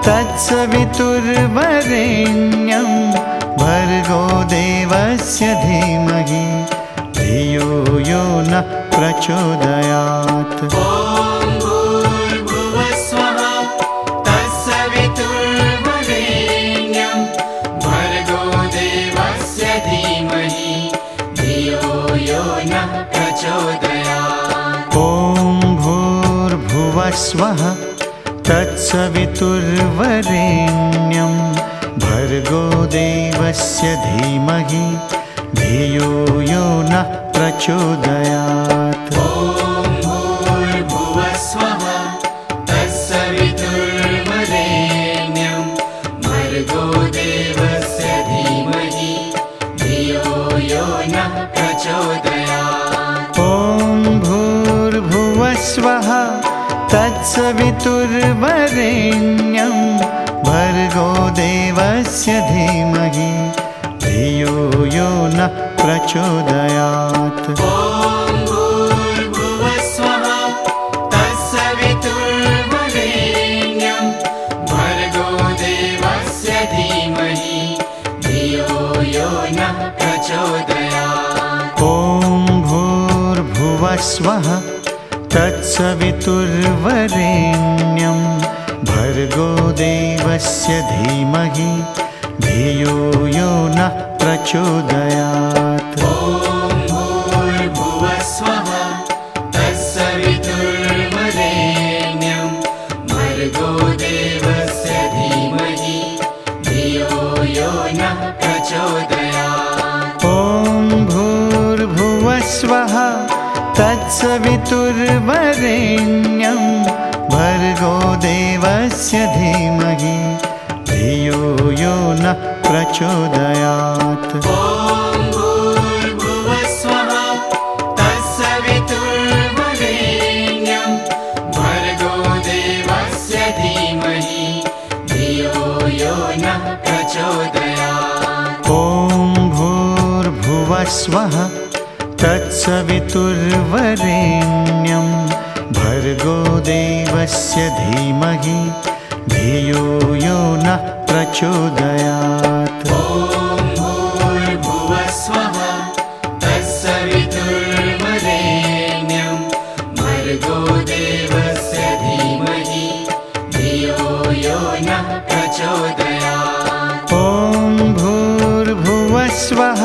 तत्सवितुर्वरेण्यं भर्गो देवस्य धीमहि धियो यो नः प्रचोदयात्। ॐ भूर्भुवस्वः तत्सवितुर्वरेण्यं भर्गो देवस्य धीमहि धियो यो नः प्रचोदयात्। ॐ भूर्भुवस्वः तत्सवितुर्वरेण्यं भर्गो देवस्य धीमहि धियो यो नः प्रचोदयात्। ॐ भूर्भुवस्वः तत्सवितुर्वरेण्यं भर्गो देवस्य धीमहि धियो यो नः प्रचोदयात्। ॐ भूर्भुवस्वः तत्सवितुर्वरेण्यं भर्गो देवस्य धीमहि धियो यो नः प्रचोदयात्। ॐ भूर्भुवस्वः तत्सवितुर्वरेण्यं भर्गो देवस्य धीमहि धियो यो नः प्रचोदयात्। ॐ भूर्भुवस्वः तत्सवितुर्वरेण्यं भर्गो देवस्य धीमहि धियो यो नः प्रचोदयात्। ॐ भूर्भुवस्वः तत्सवितुर्वरेण्यं भर्गो देवस्य धीमहि धियो यो नः प्रचोदयात्। ॐ भूर्भुवस्वः तत्सवितुर्वरेण्यं भर्गो देवस्य धीमहि धियो यो नः प्रचोदयात्। ॐ भूर्भुवस्वः तत्सवितुर्वरेण्यं भर्गो देवस्य धीमहि धियो यो नः भूर्भुवस्वः तत्सवितुर्वरेण्यं भर्गो देवस्य धीमहि धियो यो नः प्रचोदयात्। ॐ भूर्भुवस्वः तत्सवितुर्वरेण्यं भर्गो देवस्य धीमहि धियो यो नः प्रचोदयात्। ॐ भूर्भुवस्वः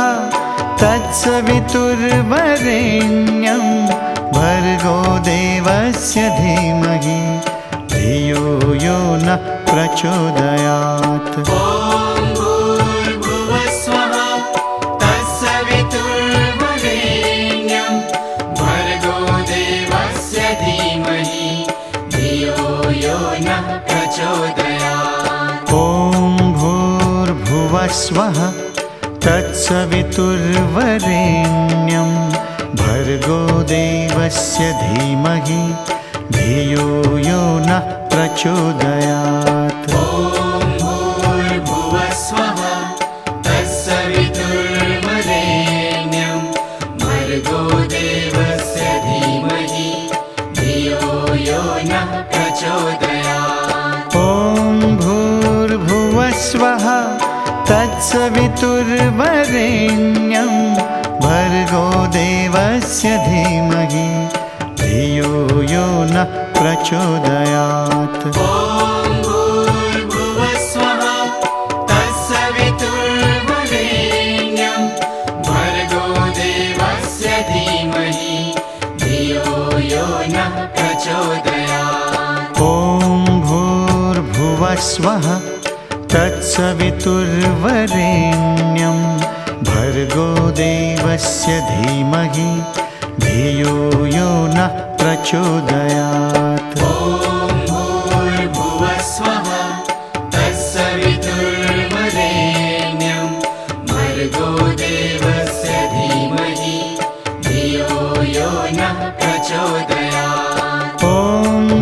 तत्सवितुर्वरेण्यं भर्गो देवस्य धीमहि धियो यो नः प्रचोदयात्। ॐ भूर्भुवस्वः तत्सवितुर्वरेण्यं भर्गो देवस्य धीमहि धियो यो नः प्रचोदयात्। ॐ भूर्भुवस्वः तत्सवितुर्वरेण्यं भर्गो देवस्य धीमहि धियो यो नः प्रचोदयात्। ॐ भूर्भुवस्वः तत्सवितुर्वरेण्यं भर्गो देवस्य धीमहि धियो यो नः प्रचोदयात्। ॐ भूर्भुवस्वः तत्सवितुर्वरेण्यं भर्गो देवस्य धीमहि धियो यो नः प्रचोदयात्। ॐ भूर्भुवस्वः तत्सवितुर्वरेण्यं भर्गो देवस्य धीमहि धियो यो नः प्रचोदयात्। ॐ भूर्भुवस्वः तत्सवितुर्वरेण्यं भर्गो देवस्य धीमहि धियो यो नः प्रचोदयात्। ॐ भूर्भुवस्वः तत्सवितुर्वरेण्यं भर्गो देवस्य धीमहि धियो यो नः प्रचोदयात्। ॐ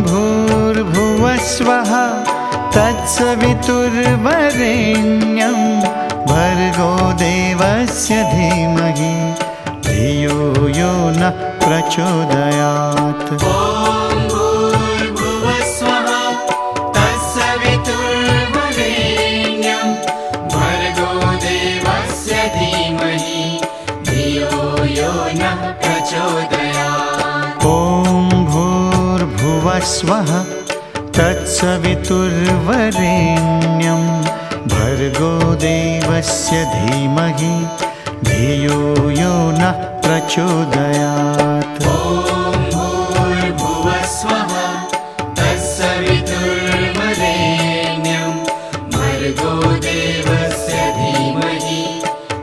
भूर्भुवस्वः तत्सवितुर्वरेण्यं भर्गो देवस्य धीमहि धियो यो नः प्रचोदयात्। ॐ भूर्भुवस्वः तत्सवितुर्वरेण्यं भर्गो देवस्य धीमहि धियो यो नः प्रचोदयात्। ॐ भूर्भुवस्वः तत्सवितुर्वरेण्यं भर्गो देवस्य धीमहि धियो यो नः प्रचोदयात्। ॐ भूर्भुवस्वः तत्सवितुर्वरेण्यं भर्गो देवस्य धीमहि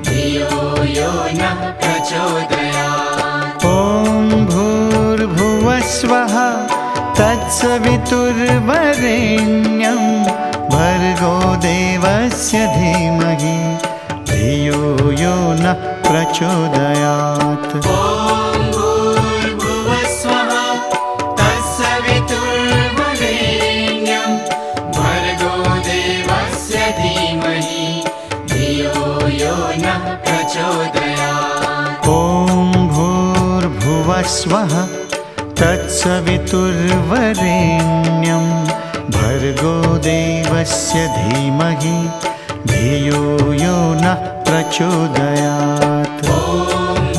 धियो यो नः प्रचोदयात्। ॐ भूर्भुवस्वः तत्सवितुर्वरेण्यं भर्गो देवस्य धीमहि धियो यो नः प्रचोदयात्। ॐ भूर्भुवस्वः तत्सवितुर्वरेण्यं भर्गो देवस्य धीमहि धियो यो नः प्रचोदयात्। ॐ भूर्भुवस्वः तत्सवितुर्वरेण्यं भर्गो देवस्य धीमहि धियो यो नः प्रचोदयात्। ॐ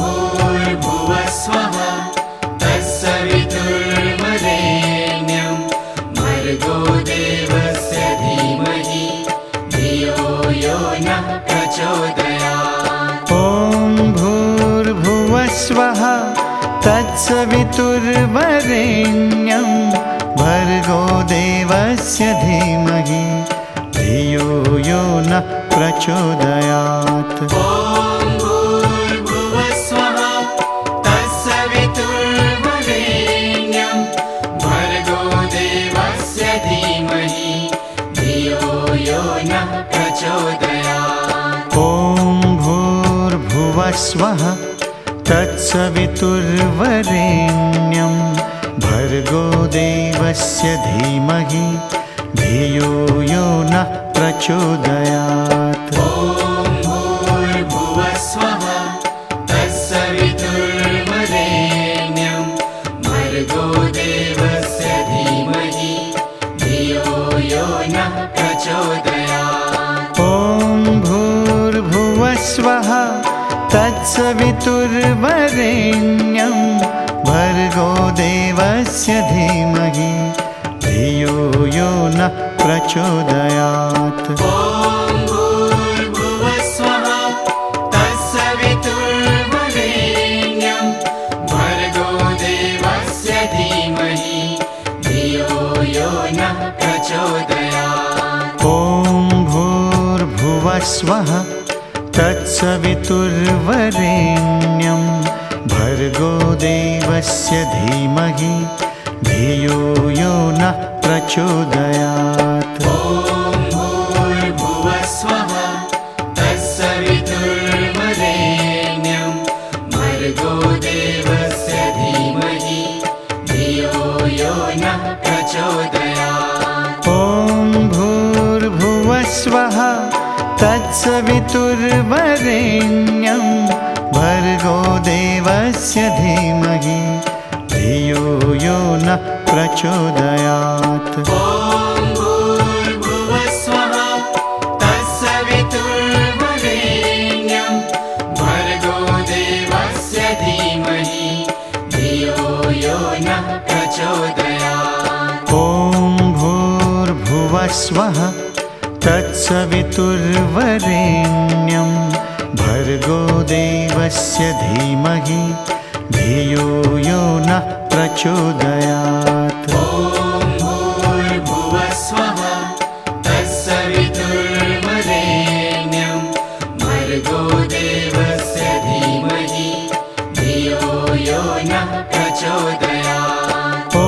भूर्भुवस्वः तत्सवितुर्वरेण्यं भर्गो देवस्य धीमहि धियो यो नः प्रचोदयात्। ॐ भूर्भुवस्वः तत्सवितुर्वरेण्यं भर्गो देवस्य धीमहि धियो यो नः प्रचोदयात्। ॐ भूर्भुवस्वः तत्सवितुर्वरेण्यं भर्गो देवस्य धीमहि धियो यो नः प्रचोदयात्। ॐ भूर्भुवस्वः तत्सवितुर्वरेण्यं भर्गो देवस्य धीमहि धियो यो नः प्रचोदयात्। ॐ भूर्भुवस्वः भूर्भुवस्वः तत्सवितुर्वरेण्यं भर्गो देवस्य धीमहि धियो यो नः प्रचोदयात्। ॐ भूर्भुवस्वः तत्सवितुर्वरेण्यं भर्गो देवस्य धीमहि धियो यो नः प्रचोदयात्। ॐ भूर्भुवस्वः तत्सवितुर्वरेण्यं भर्गो देवस्य धीमहि धियो यो नः प्रचोदयात्। ॐ भूर्भुवस्वः तत्सवितुर्वरेण्यं भर्गो देवस्य धीमहि धियो यो नः प्रचोदयात्। ॐ भूर्भुवस्वः तत्सवितुर्वरेण्यं भर्गो देवस्य धीमहि धियो यो नः प्रचोदयात्। ॐ भूर्भुवस्वः तत्सवितुर्वरेण्यं भर्गो देवस्य धीमहि धियो यो नः प्रचोदयात्। ॐ भूर्भुवस्वः तत्सवितुर्वरेण्यं भर्गो देवस्य धीमहि धियो यो नः प्रचोदयात्। ॐ भूर्भुवस्वः तत्सवितुर्वरेण्यं भर्गो देवस्य धीमहि धियो यो नः प्रचोदयात्। ॐ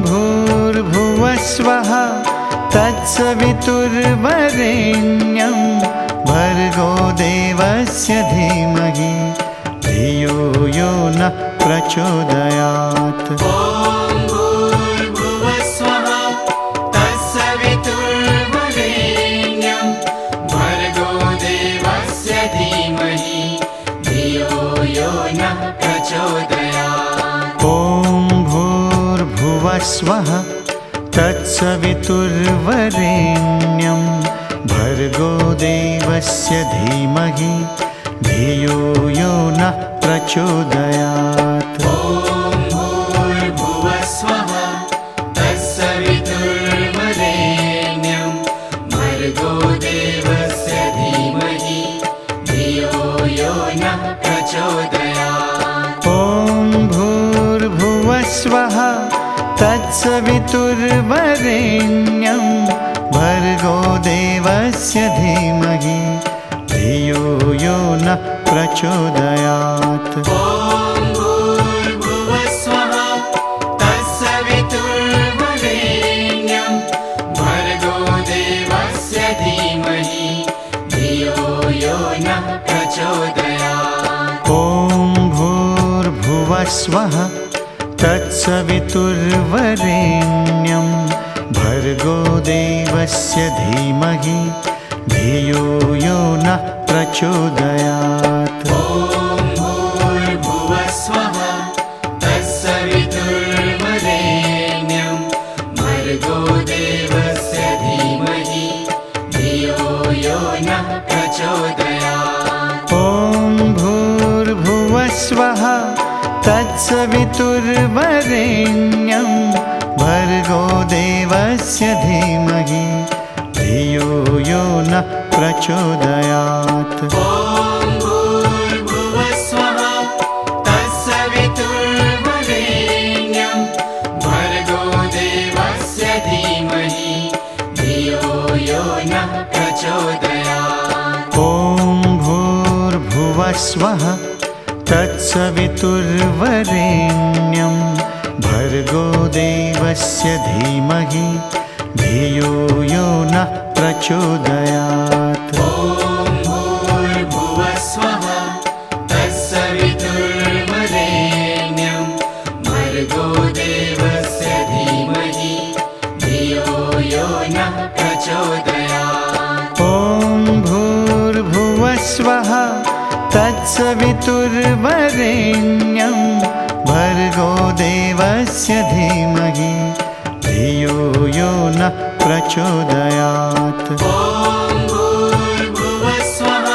भूर्भुवस्वः तत्सवितुर्वरेण्यं भर्गो देवस्य धीमहि धियो यो नः प्रचोदयात्। ॐ भूर्भुवस्वः तत्सवितुर्वरेण्यं भर्गो देवस्य धीमहि धियो यो नः प्रचोदयात्। ॐ भूर्भुवस्वः तत्सवितुर्वरेण्यं भर्गो देवस्य धीमहि धियो यो नः प्रचोदयात्। ॐ भूर्भुवस्वः तत्सवितुर्वरेण्यं भर्गो देवस्य धीमहि धियो यो नः प्रचोदयात्। ॐ भूर्भुवस्वः तत्सवितुर्वरेण्यं भर्गो देवस्य धीमहि धियो यो नः प्रचोदयात्। ॐ भूर्भुवस्वः तत्सवितुर्वरेण्यं भर्गो देवस्य धीमहि धियो यो नः प्रचोदयात्। ॐ भूर्भुवस्वः तत्सवितुर्वरेण्यं भर्गो देवस्य धीमहि धियो यो नः प्रचोदयात्। ॐ भूर्भुवस्वः तत्सवितुर्वरेण्यं भर्गो देवस्य धीमहि धियो यो नः प्रचोदयात्। ॐ भूर्भुवस्वः तत्सवितुर्वरेण्यं भर्गो देवस्य धीमहि धियो यो नः प्रचोदयात्। ॐ भूर्भुवस्वः तत्सवितुर्वरेण्यं भर्गो देवस्य धीमहि धियो यो नः प्रचोदयात्। ॐ भूर्भुवस्वः तत्सवितुर्वरेण्यं भर्गो देवस्य धीमहि धियो यो नः प्रचोदयात्। ॐ भूर्भुवस्वः तत्सवितुर्वरेण्यं भर्गो देवस्य धीमहि धियो यो नः प्रचोदयात्। ॐ भूर्भुवस्वः तत्सवितुर्वरेण्यं भर्गो देवस्य धीमहि धियो यो नः प्रचोदयात्। ॐ भूर्भुवस्वः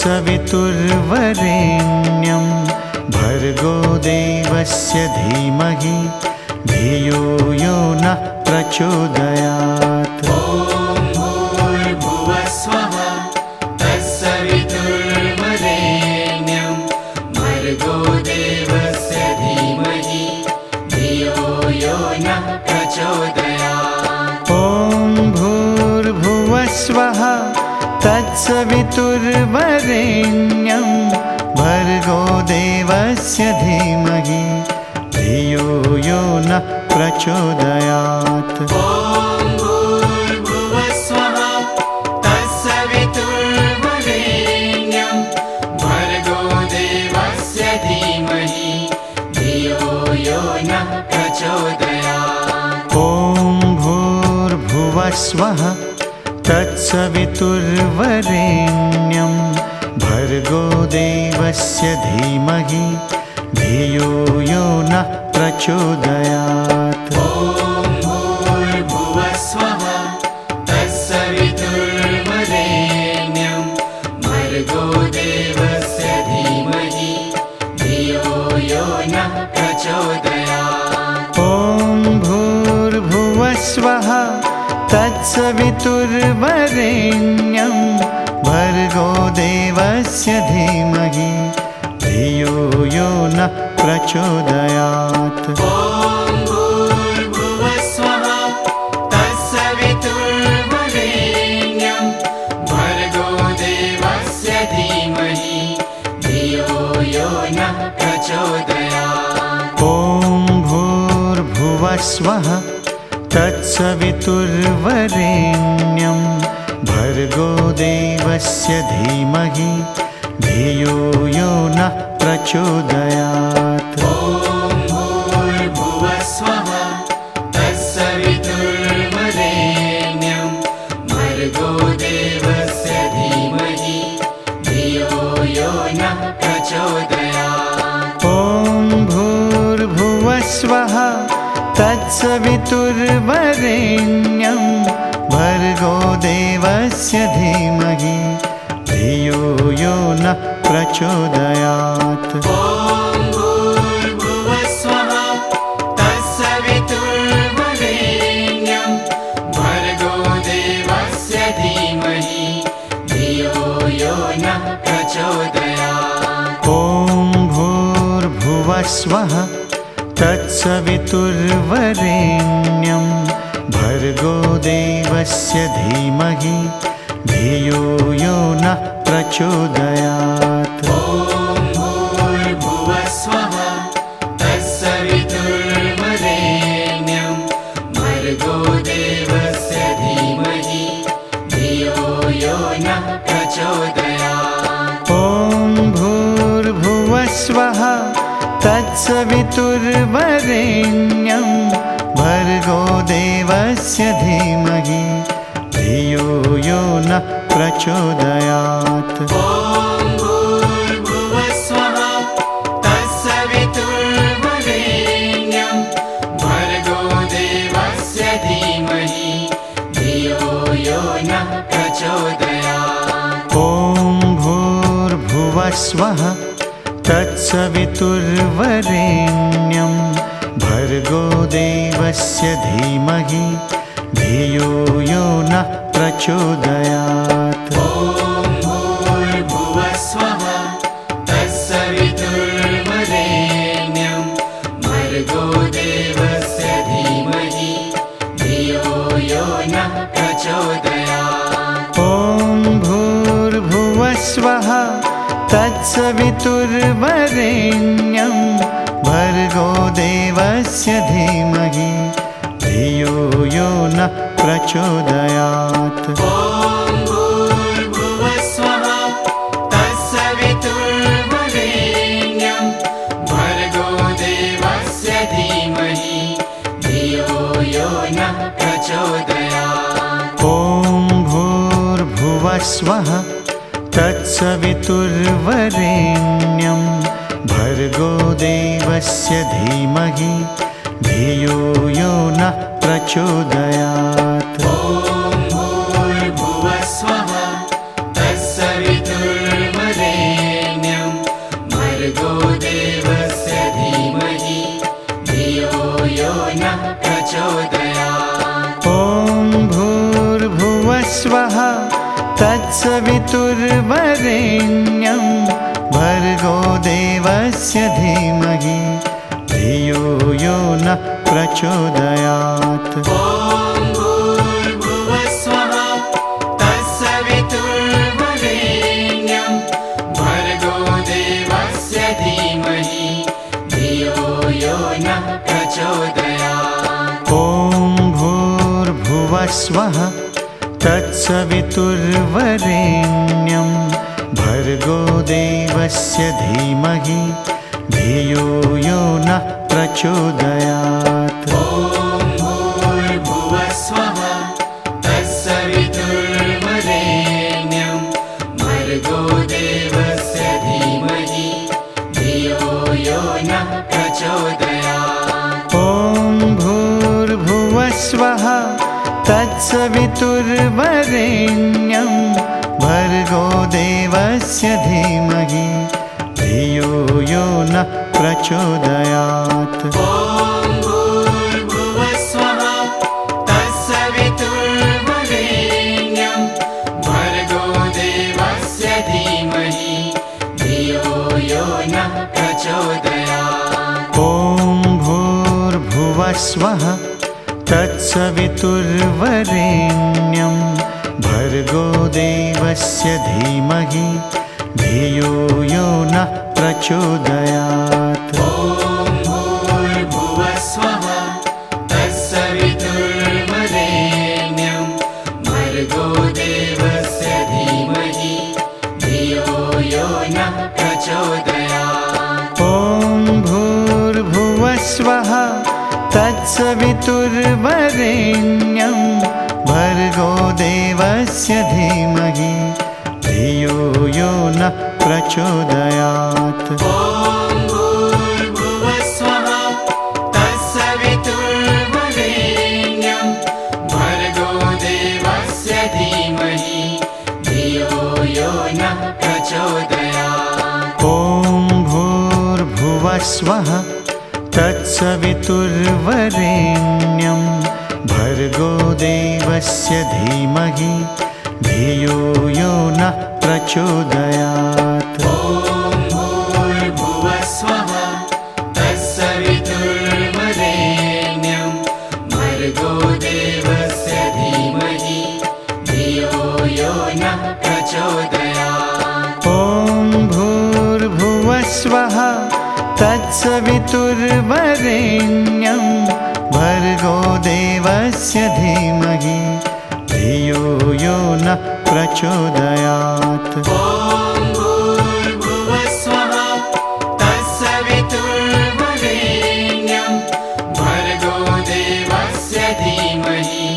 तत्सवितुर्वरेण्यं भर्गो देवस्य धीमहि धियो यो नः प्रचोदयात्। ॐ भूर्भुवः स्वः तत्सवितुर्वरेण्यं भर्गो देवस्य धीमहि धियो यो नः प्रचोदयात्। ॐ भूर्भुवः स्वः तत्सवितुर्वरेण्यं भर्गो देवस्य धीमहि धियो यो नः प्रचोदयात्। ॐ भूर्भुवः स्वः तत्सवितुर्वरेण्यं भर्गो देवस्य धीमहि धियो यो नः प्रचोदयात्। ॐ भूर्भुवः स्वः तत्सवितुर्वरेण्यं भर्गो देवस्य धीमहि धियो यो नः प्रचोदयात्। ॐ भूर्भुवः स्वः तत्सवितुर्वरेण्यं भर्गो देवस्य धीमहि धियो यो नः प्रचोदयात्। ॐ भूर्भुवः स्वः तत्सवितुर्वरेण्यं भर्गो देवस्य धीमहि धियो यो नः प्रचोदयात्। ॐ भूर्भुवः स्वः तत्सवितुर्वरेण्यं भर्गो देवस्य धीमहि धियो यो नः प्रचोदयात्। ॐ भूर्भुवः स्वः तत्सवितुर्वरेण्यं भर्गो देवस्य धीमहि धियो यो नः प्रचोदयात्। ॐ भूर्भुवः स्वः तत्सवितुर्वरेण्यं भर्गो देवस्य धीमहि धियो यो नः प्रचोदयात्। ॐ भूर्भुवः स्वः तत्सवितुर्वरेण्यं भर्गो देवस्य धीमहि धियो यो नः प्रचोदयात्। ॐ भूर्भुवः स्वः तत्सवितुर्वरेण्यं भर्गो देवस्य धीमहि धियो यो नः प्रचोदयात्। ॐ भूर्भुवः स्वः तत्सवितुर्वरेण्यं भर्गो देवस्य धीमहि धियो यो नः प्रचोदयात्। ॐ भूर्भुवः स्वः तत्सवितुर्वरेण्यं भर्गो देवस्य धीमहि धियो यो नः प्रचोदयात्। ॐ भूर्भुवः स्वः तत्सवितुर्वरेण्यं भर्गो देवस्य धीमहि धियो यो नः प्रचोदयात्। ॐ भूर्भुवः स्वः तत्सवितुर्वरेण्यं भर्गो देवस्य धीमहि धियो यो नः प्रचोदयात्। ॐ भूर्भुवः स्वः तत्सवितुर्वरेण्यं भर्गो देवस्य धीमहि धियो यो नः प्रचोदयात्। ॐ भूर्भुवः स्वः तत्सवितुर्वरेण्यं भर्गो देवस्य धीमहि धियो यो नः प्रचोदयात्। ॐ भूर्भुवः स्वः तत्सवितुर्वरेण्यं भर्गो देवस्य धीमहि धियो यो नः प्रचोदयात्। ॐ भूर्भुवः स्वः तत्सवितुर्वरेण्यं भर्गो देवस्य धीमहि धियो यो नः प्रचोदयात्। ॐ भूर्भुवः स्वः तत्सवितुर्वरेण्यं भर्गो देवस्य धीमहि धियो यो नः प्रचोदयात्। ॐ भूर्भुवः स्वः तत्सवितुर्वरेण्यं भर्गो देवस्य धीमहि धियो यो नः प्रचोदयात्। ॐ भूर्भुवस्वः तत्सवितुर्वरेण्यं भर्गो देवस्य धीमहि धियो यो नः प्रचोदयात्। ॐ भूर्भुवस्वः तत्सवितुर्वरेण्यं भर्गो देवस्य धीमहि धियो यो नः प्रचोदयात्। ॐ भूर्भुवस्वः तत्सवितुर्वरेण्यं भर्गो देवस्य धीमहि धियो यो नः प्रचोदयात्। ॐ भूर्भुवस्वः तत्सवितुर्वरेण्यं भर्गो देवस्य धीमहि धियो यो नः प्रचोदयात्। ॐ भूर्भुवस्वः तत्सवितुर्वरेण्यं भर्गो देवस्य धीमहि धियो यो नः प्रचोदयात्। ॐ भूर्भुवस्वः तत्सवितुर्वरेण्यं भर्गो देवस्य धीमहि धियो यो नः प्रचोदयात्। ॐ भूर्भुवस्वः तत्सवितुर्वरेण्यं भर्गो देवस्य धीमहि धियो यो नः प्रचोदयात्। ॐ भूर्भुवस्वः तत्सवितुर्वरेण्यं भर्गो देवस्य धीमहि धियो यो नः प्रचोदयात्। ॐ भूर्भुवस्वः तत्सवितुर्वरेण्यं भर्गो देवस्य धीमहि धियो यो नः प्रचोदयात्। ॐ भूर्भुवस्वः तत्सवितुर्वरेण्यं भर्गो देवस्य धीमहि धियो यो नः प्रचोदयात्। ॐ भूर्भुवस्वः तत्सवितुर्वरेण्यं भर्गो देवस्य धीमहि धियो यो नः प्रचोदयात्। ॐ भूर्भुवस्वः तत्सवितुर्वरेण्यं भर्गो देवस्य धीमहि धियो यो नः प्रचोदयात्। ॐ भूर्भुवस्वः तत्सवितुर्वरेण्यं भर्गो देवस्य धीमहि धियो यो नः प्रचोदयात्। ॐ भूर्भुवस्वः तत्सवितुर्वरेण्यं भर्गो देवस्य धीमहि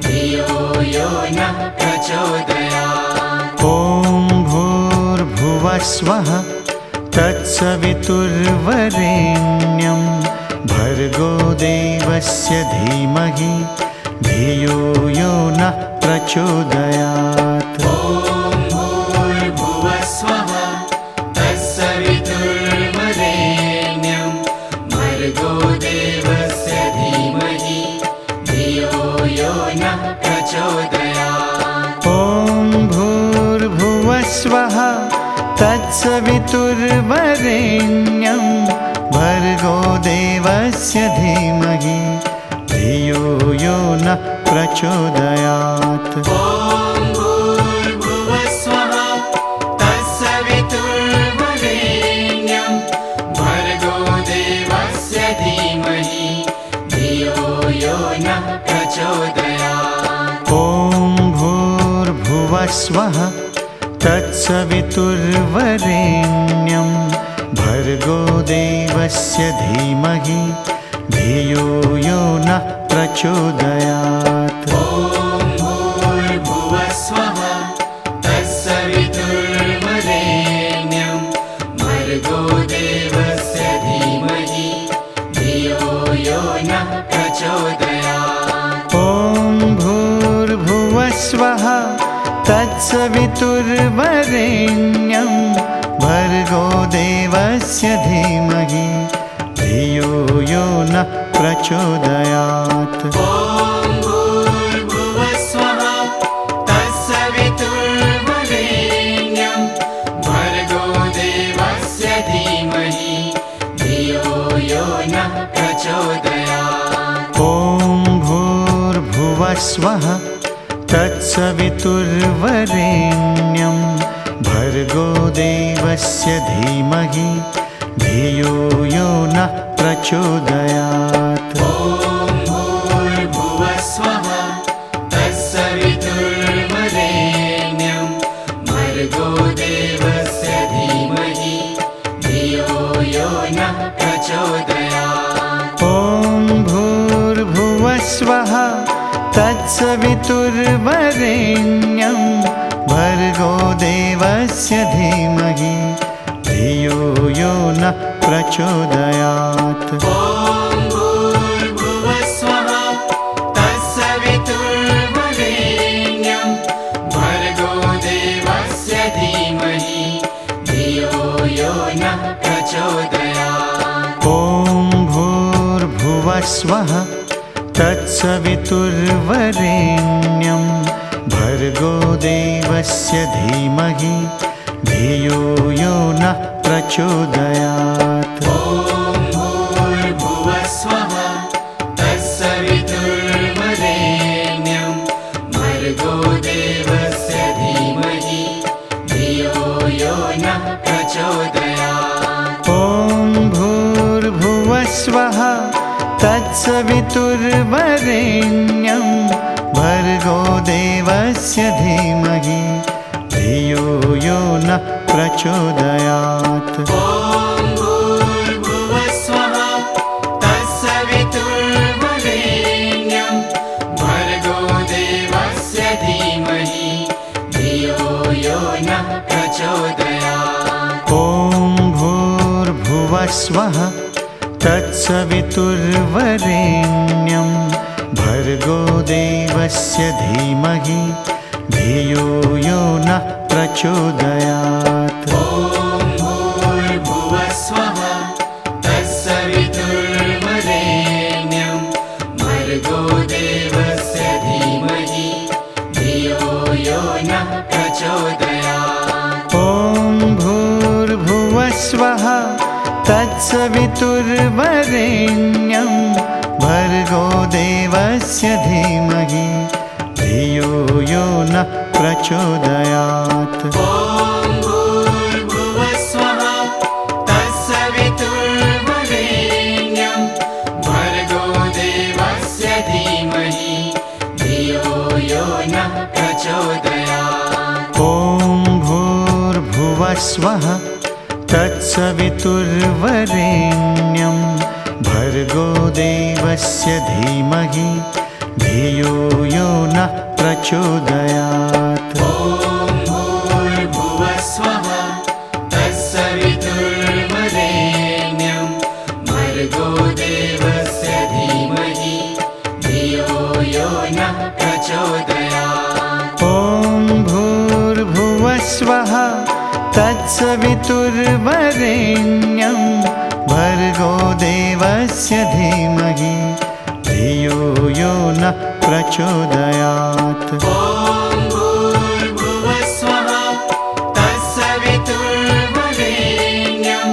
धियो यो नः प्रचोदयात्। ॐ भूर्भुवस्वः तत्सवितुर्वरेण्यं भर्गो देवस्य धीमहि धियो यो नः प्रचोदयात्। ॐ भूर्भुवस्वः तत्सवितुर्वरेण्यं भर्गो देवस्य धीमहि धियो यो नः प्रचोदयात्। ॐ भूर्भुवस्वः तत्सवितुर्वरेण्यं भर्गो देवस्य धीमहि धियो यो नः प्रचोदयात्। ॐ भूर्भुवस्वः तत्सवितुर्वरेण्यं भर्गो देवस्य धीमहि धियो यो नः प्रचोदयात्। ॐ भूर्भुवस्वः तत्सवितुर्वरेण्यं भर्गो देवस्य धीमहि धियो यो नः प्रचोदयात्। ॐ भूर्भुवस्वः तत्सवितुर्वरेण्यं भर्गो देवस्य धीमहि धियो यो नः प्रचोदयात्। ॐ भूर्भुवस्वः तत्सवितुर्वरेण्यं भर्गो भर्गो देवस्य धीमहि धियो यो नः प्रचोदयात्। ॐ भूर्भुवस्वः तत्सवितुर्वरेण्यं भर्गो देवस्य धीमहि धियो यो नः प्रचोदयात्। ॐ भूर्भुवस्वः तत्सवितुर्वरेण्यं भर्गो देवस्य धीमहि धियो यो नः प्रचोदयात्। ॐ भूर्भुवस्वः तत्सवितुर्वरेण्यं भर्गो देवस्य धीमहि धियो यो नः प्रचोदयात्। ॐ भूर्भुवस्वः तत्सवितुर्वरेण्यं भर्गो देवस्य धीमहि धियो यो नः प्रचोदयात्। ॐ भूर्भुवस्वः तत्सवितुर्वरेण्यं भर्गो देवस्य धीमहि धियो यो नः प्रचोदयात्। ॐ भूर्भुवस्वः तत्सवितुर्वरेण्यं भर्गो देवस्य धीमहि धियो यो नः प्रचोदयात्। ॐ भूर्भुवस्वः तत्सवितुर्वरेण्यं भर्गो देवस्य धीमहि धियो यो नः प्रचोदयात्। ॐ भूर्भुवस्वः तत्सवितुर्वरेण्यं भर्गो देवस्य धीमहि धियो यो नः प्रचोदयात्। ॐ भूर्भुवस्वः तत्सवितुर्वरेण्यं भर्गो देवस्य धीमहि धियो यो नः प्रचोदयात्। ॐ भूर्भुवस्वः तत्सवितुर्वरेण्यं भर्गो देवस्य धीमहि धियो यो नः प्रचोदयात्। ॐ भूर्भुवस्वः तत्सवितुर्वरेण्यं भर्गो देवस्य धीमहि धियो यो नः प्रचोदयात्। ॐ भूर्भुवस्वः तत्सवितुर्वरेण्यं भर्गो देवस्य धीमहि धियो यो नः प्रचोदयात्। ॐ भूर्भुवस्वः तत्सवितुर्वरेण्यं भर्गो देवस्य धीमहि धियो यो नः प्रचोदयात्। ॐ भूर्भुवस्वः तत्सवितुर्वरेण्यं भर्गो देवस्य धीमहि धियो यो नः प्रचोदयात्। ॐ भूर्भुवस्वः तत्सवितुर्वरेण्यं भर्गो देवस्य धीमहि धियो यो नः प्रचोदयात्। ॐ भूर्भुवस्वः तत्सवितुर्वरेण्यं भर्गो देवस्य धीमहि धियो यो नः प्रचोदयात्। ॐ भूर्भुवस्वः तत्सवितुर्वरेण्यं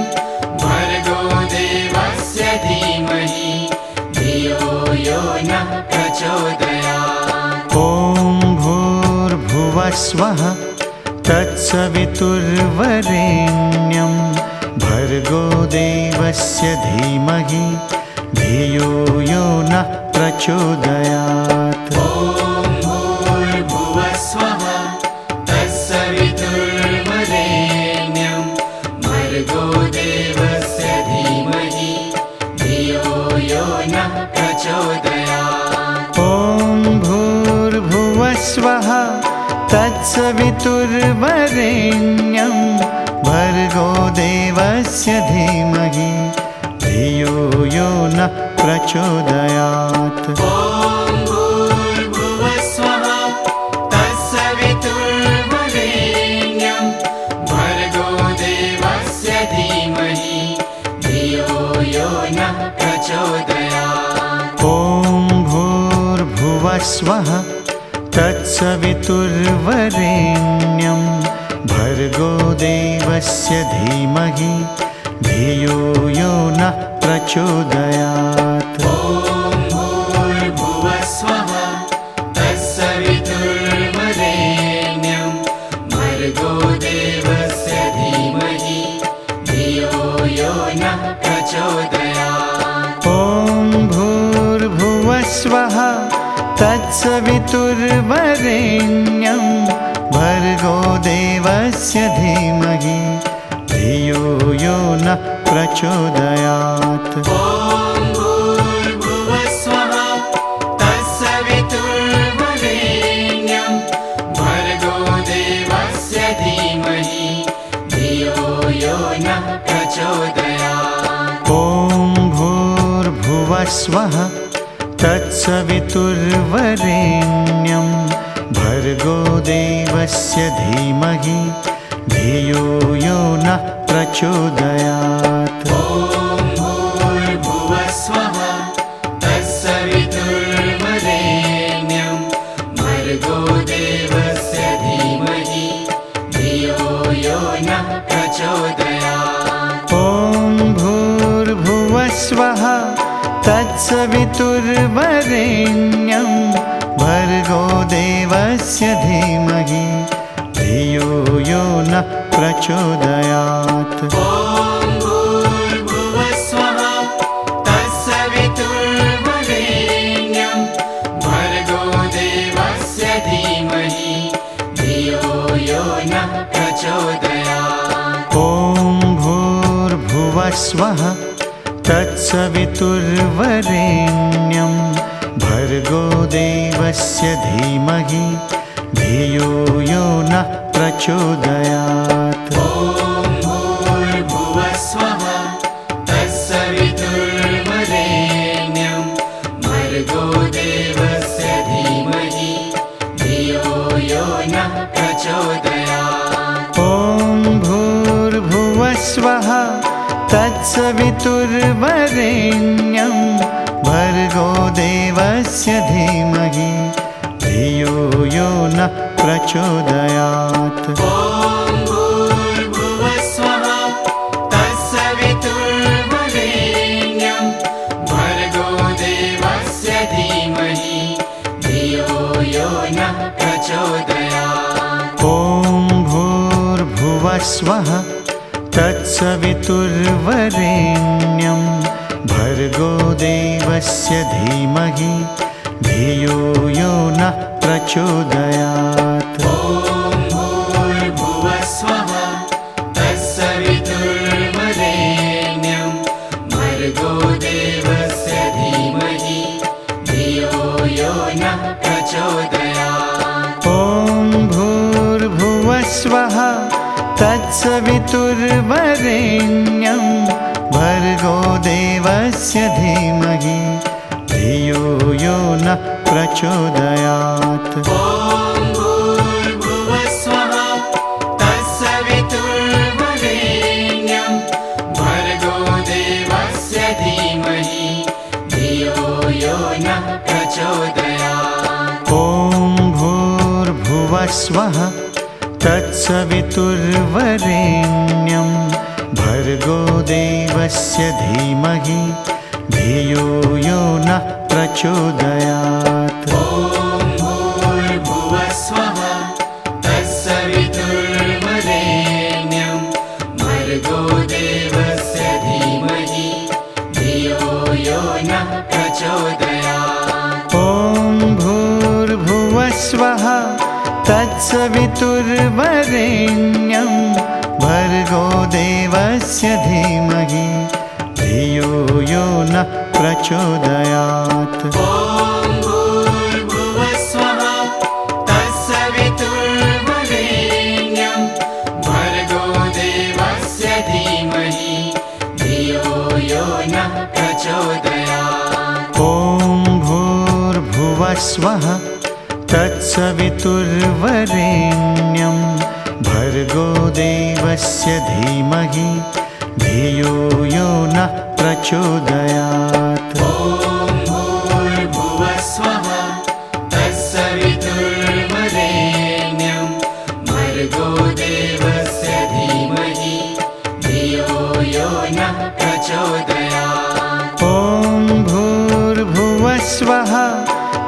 भर्गो देवस्य धीमहि धियो यो नः प्रचोदयात्। ॐ भूर्भुवस्वः तत्सवितुर्वरेण्यं भर्गो देवस्य धीमहि धियो यो नः प्रचोदयात्। ॐ भूर्भुवस्वः तत्सवितुर्वरेण्यं भर्गो देवस्य धीमहि धियो यो नः प्रचोदयात्। ॐ भूर्भुवस्वः तत्सवितुर्वरेण्यं भर्गो देवस्य धीमहि धियो यो नः प्रचोदयात्। ॐ भूर्भुवस्वः तत्सवितुर्वरेण्यं भर्गो देवस्य भूर्भुवस्वः तत्सवितुर्वरेण्यं भर्गो देवस्य धीमहि धियो यो नः प्रचोदयात्। ॐ भूर्भुवस्वः तत्सवितुर्वरेण्यं भर्गो देवस्य धीमहि धियो यो नः प्रचोदयात्। ॐ भूर्भुवस्वः तत्सवितुर्वरेण्यं भर्गो देवस्य धीमहि धियो यो नः प्रचोदयात्। ॐ भूर्भुवस्वः तत्सवितुर्वरेण्यं भर्गो देवस्य धीमहि धियो यो नः प्रचोदयात्। ॐ भूर्भुवस्वः तत्सवितुर्वरेण्यं भर्गो देवस्य धीमहि धियो यो नः प्रचोदयात्। ॐ भूर्भुवस्वः तत्सवितुर्वरेण्यं भर्गो देवस्य धीमहि धियो यो नः प्रचोदयात्। ॐ भूर्भुवस्वः तत्सवितुर्वरेण्यं भर्गो देवस्य धीमहि धियो यो नः प्रचोदयात्। ॐ भूर्भुवस्वः तत्सवितुर्वरेण्यं भर्गो देवस्य धीमहि धियो यो नः प्रचोदयात्। ॐ भूर्भुवस्वः तत्सवितुर्वरेण्यं भर्गो देवस्य धीमहि धियो यो नः प्रचोदयात्। ॐ भूर्भुवस्वः तत्सवितुर्वरेण्यं भर्गो देवस्य धीमहि धियो यो नः प्रचोदयात्। ॐ भूर्भुवस्वः तत्सवितुर्वरेण्यं भर्गो देवस्य धीमहि धियो यो नः प्रचोदयात्। ॐ भूर्भुवस्वः तत्सवितुर्वरेण्यं भर्गो देवस्य धीमहि धियो यो नः प्रचोदयात्। ॐ भूर्भुवस्वः तत्सवितुर्वरेण्यं भर्गो देवस्य धीमहि धियो यो नः प्रचोदयात्। ॐ भूर्भुवस्वः तत्सवितुर्वरेण्यं भर्गो देवस्य धीमहि धियो यो नः प्रचोदयात्। ॐ भूर्भुवस्वः तत्सवितुर्वरेण्यं भर्गो देवस्य धीमहि धियो यो नः प्रचोदयात्। ॐ भूर्भुवस्वः तत्सवितुर्वरेण्यं भर्गो देवस्य धीमहि धियो यो नः प्रचोदयात्। ॐ भूर्भुवस्वः तत्सवितुर्वरेण्यं भर्गो देवस्य धीमहि धियो यो नः प्रचोदयात्। ॐ भूर्भुवस्वः तत्सवितुर्वरेण्यं भर्गो देवस्य धीमहि धियो यो नः प्रचोदयात्। ॐ भूर्भुवस्वः तत्सवितुर्वरेण्यं भर्गो देवस्य धीमहि धियो यो नः प्रचोदयात्। ॐ भूर्भुवस्वः तत्सवितुर्वरेण्यं भर्गो देवस्य धीमहि धियो यो नः प्रचोदयात्। ॐ भूर्भुवस्वः तत्सवितुर्वरेण्यं भर्गो देवस्य धीमहि धियो यो नः प्रचोदयात्। ॐ भूर्भुवस्वः नः प्रचोदयात्। ॐ भूर्भुवस्वः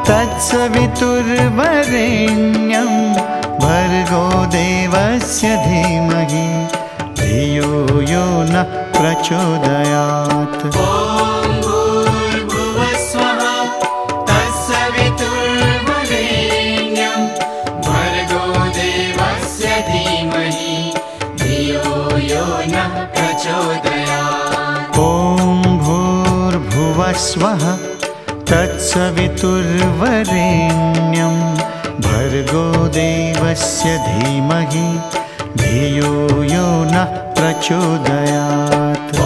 तत्सवितुर्वरेण्यं भर्गो देवस्य धीमहि धियो यो नः प्रचोदयात्। ॐ भूर्भुवस्वः तत्सवितुर्वरेण्यं भर्गो देवस्य धीमहि धियो यो नः प्रचोदयात्। ॐ भूर्भुवस्वः तत्सवितुर्वरेण्यं भर्गो देवस्य धीमहि धियो यो नः प्रचोदयात्। ॐ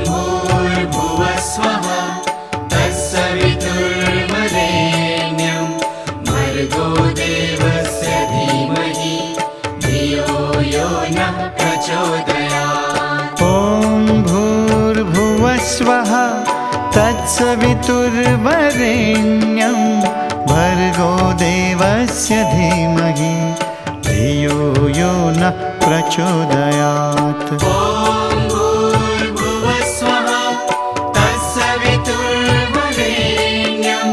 भूर्भुवस्वः तत्सवितुर्वरेण्यं भर्गो देवस्य धीमहि धियो यो नः प्रचोदयात्। ॐ भूर्भुवस्वः तत्सवितुर्वरेण्यं भर्गो देवस्य धीमहि धियो यो नः प्रचोदयात्। ॐ भूर्भुवस्वः तत्सवितुर्वरेण्यं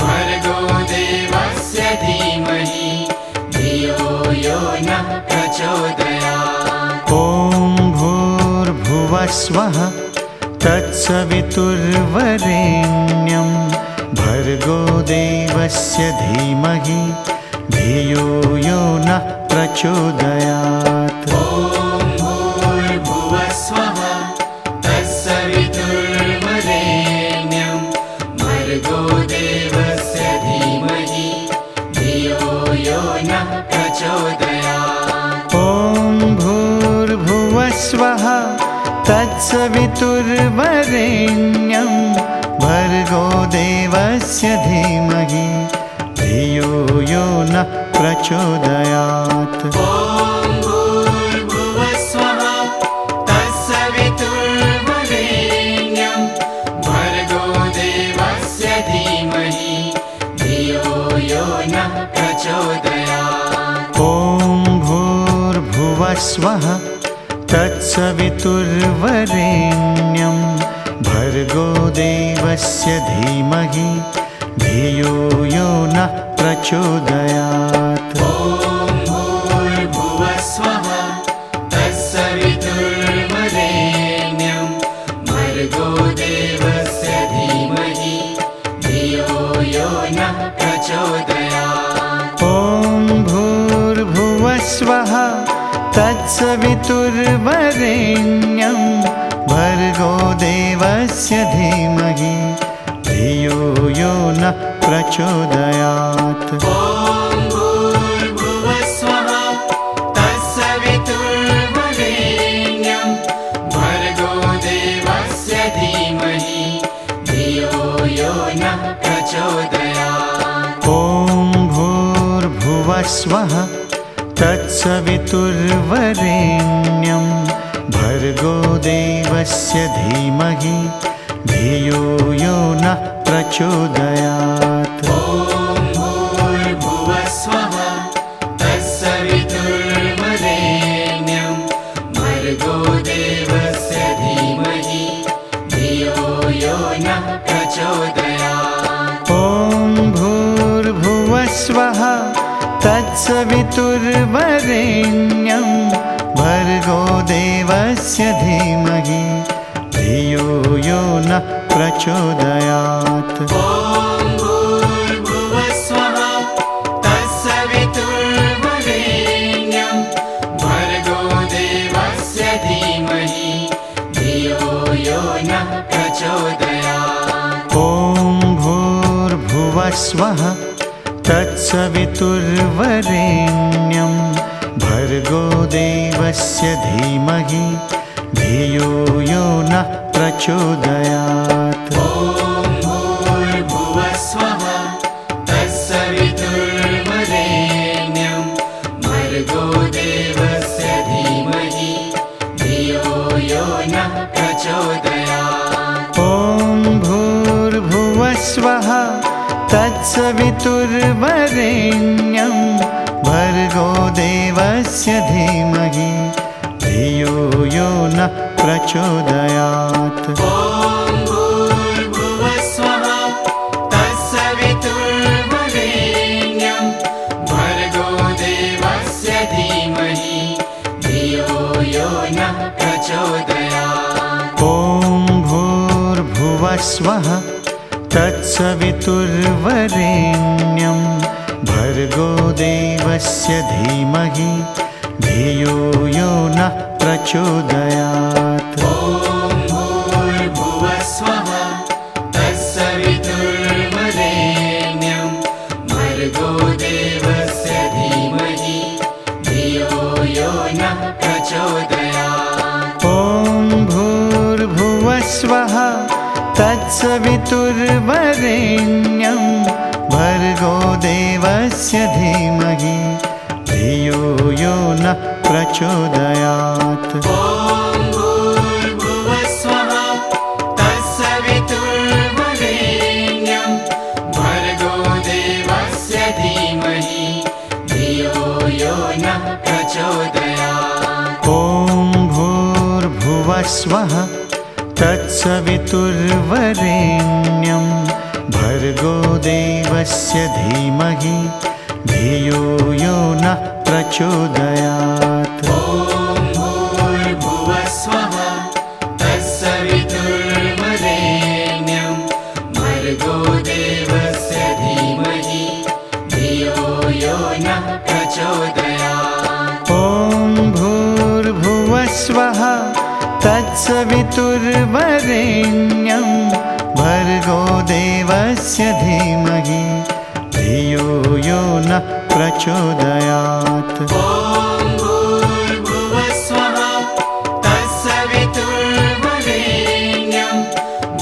भर्गो देवस्य धीमहि धियो यो नः प्रचोदयात्। ॐ भूर्भुवस्वः तत्सवितुर्वरेण्यं भर्गो देवस्य धीमहि धियो यो नः प्रचोदयात्। ॐ भूर्भुवस्वः तत्सवितुर्वरेण्यं भर्गो देवस्य धीमहि धियो यो नः प्रचोदयात्। ॐ भूर्भुवस्वः तत्सवितुर्वरेण्यं भर्गो देवस्य धीमहि धियो यो नः प्रचोदयात्। ॐ भूर्भुवस्वः तत्सवितुर्वरेण्यं भर्गो देवस्य धीमहि धियो यो नः प्रचोदयात्। ॐ भूर्भुवस्वः तत्सवितुर्वरेण्यं भर्गो देवस्य धीमहि धियो यो नः प्रचोदयात्। ॐ भूर्भुवस्वः तत्सवितुर्वरेण्यं भर्गो देवस्य धीमहि धियो यो नः प्रचोदयात्। ॐ भूर्भुवस्वः तत्सवितुर्वरेण्यं भर्गो देवस्य धीमहि धियो यो नः प्रचोदयात्। ॐ भूर्भुवस्वः तत्सवितुर्वरेण्यं भर्गो देवस्य धीमहि धियो यो नः प्रचोदयात्। ॐ भूर्भुवस्वः तत्सवितुर्वरेण्यं भर्गो देवस्य धीमहि धियो यो नः प्रचोदयात्। ॐ भूर्भुवस्वः तत्सवितुर्वरेण्यं भर्गो देवस्य धीमहि धियो यो नः प्रचोदयात्। ॐ भूर्भुवस्वः तत्सवितुर्वरेण्यं भर्गो देवस्य धीमहि धियो यो नः प्रचोदयात्। ॐ भूर्भुवस्वः तत्सवितुर्वरेण्यं भर्गो देवस्य धीमहि धियो यो नः प्रचोदयात्। ॐ भूर्भुवस्वः तत्सवितुर्वरेण्यं भर्गो देवस्य धीमहि धियो यो नः प्रचोदयात्। ॐ भूर्भुवस्वः तत्सवितुर्वरेण्यं भर्गो देवस्य धीमहि धियो यो नः प्रचोदयात्। ॐ भूर्भुवस्वः तत्सवितुर्वरेण्यं भर्गो देवस्य धीमहि धियो यो नः प्रचोदयात्। ॐ भूर्भुवस्वः तत्सवितुर्वरेण्यं भर्गो देवस्य धीमहि धियो यो नः प्रचोदयात्। ॐ भूर्भुवस्वः तत्सवितुर्वरेण्यं भर्गो देवस्य धीमहि धियो यो नः प्रचोदयात्। ॐ भूर्भुवस्वः तत्सवितुर्वरेण्यं भर्गो देवस्य धीमहि धियो यो नः प्रचोदयात्। ॐ भूर्भुवस्वः तत्सवितुर्वरेण्यं भर्गो देवस्य धीमहि धियो यो नः प्रचोदयात्। ॐ भूर्भुवस्वः तत्सवितुर्वरेण्यं भर्गो देवस्य धीमहि धियो यो नः प्रचोदयात्। ॐ भूर्भुवस्वः तत्सवितुर्वरेण्यं भर्गो देवस्य धीमहि धियो यो नः प्रचोदयात्। ॐ भूर्भुवस्वः तत्सवितुर्वरेण्यं भर्गो देवस्य धीमहि धियो यो नः प्रचोदयात्। ॐ भूर्भुवस्वः तत्सवितुर्वरेण्यं भर्गो देवस्य धीमहि धियो यो नः प्रचोदयात्। ॐ भूर्भुवस्वः तत्सवितुर्वरेण्यं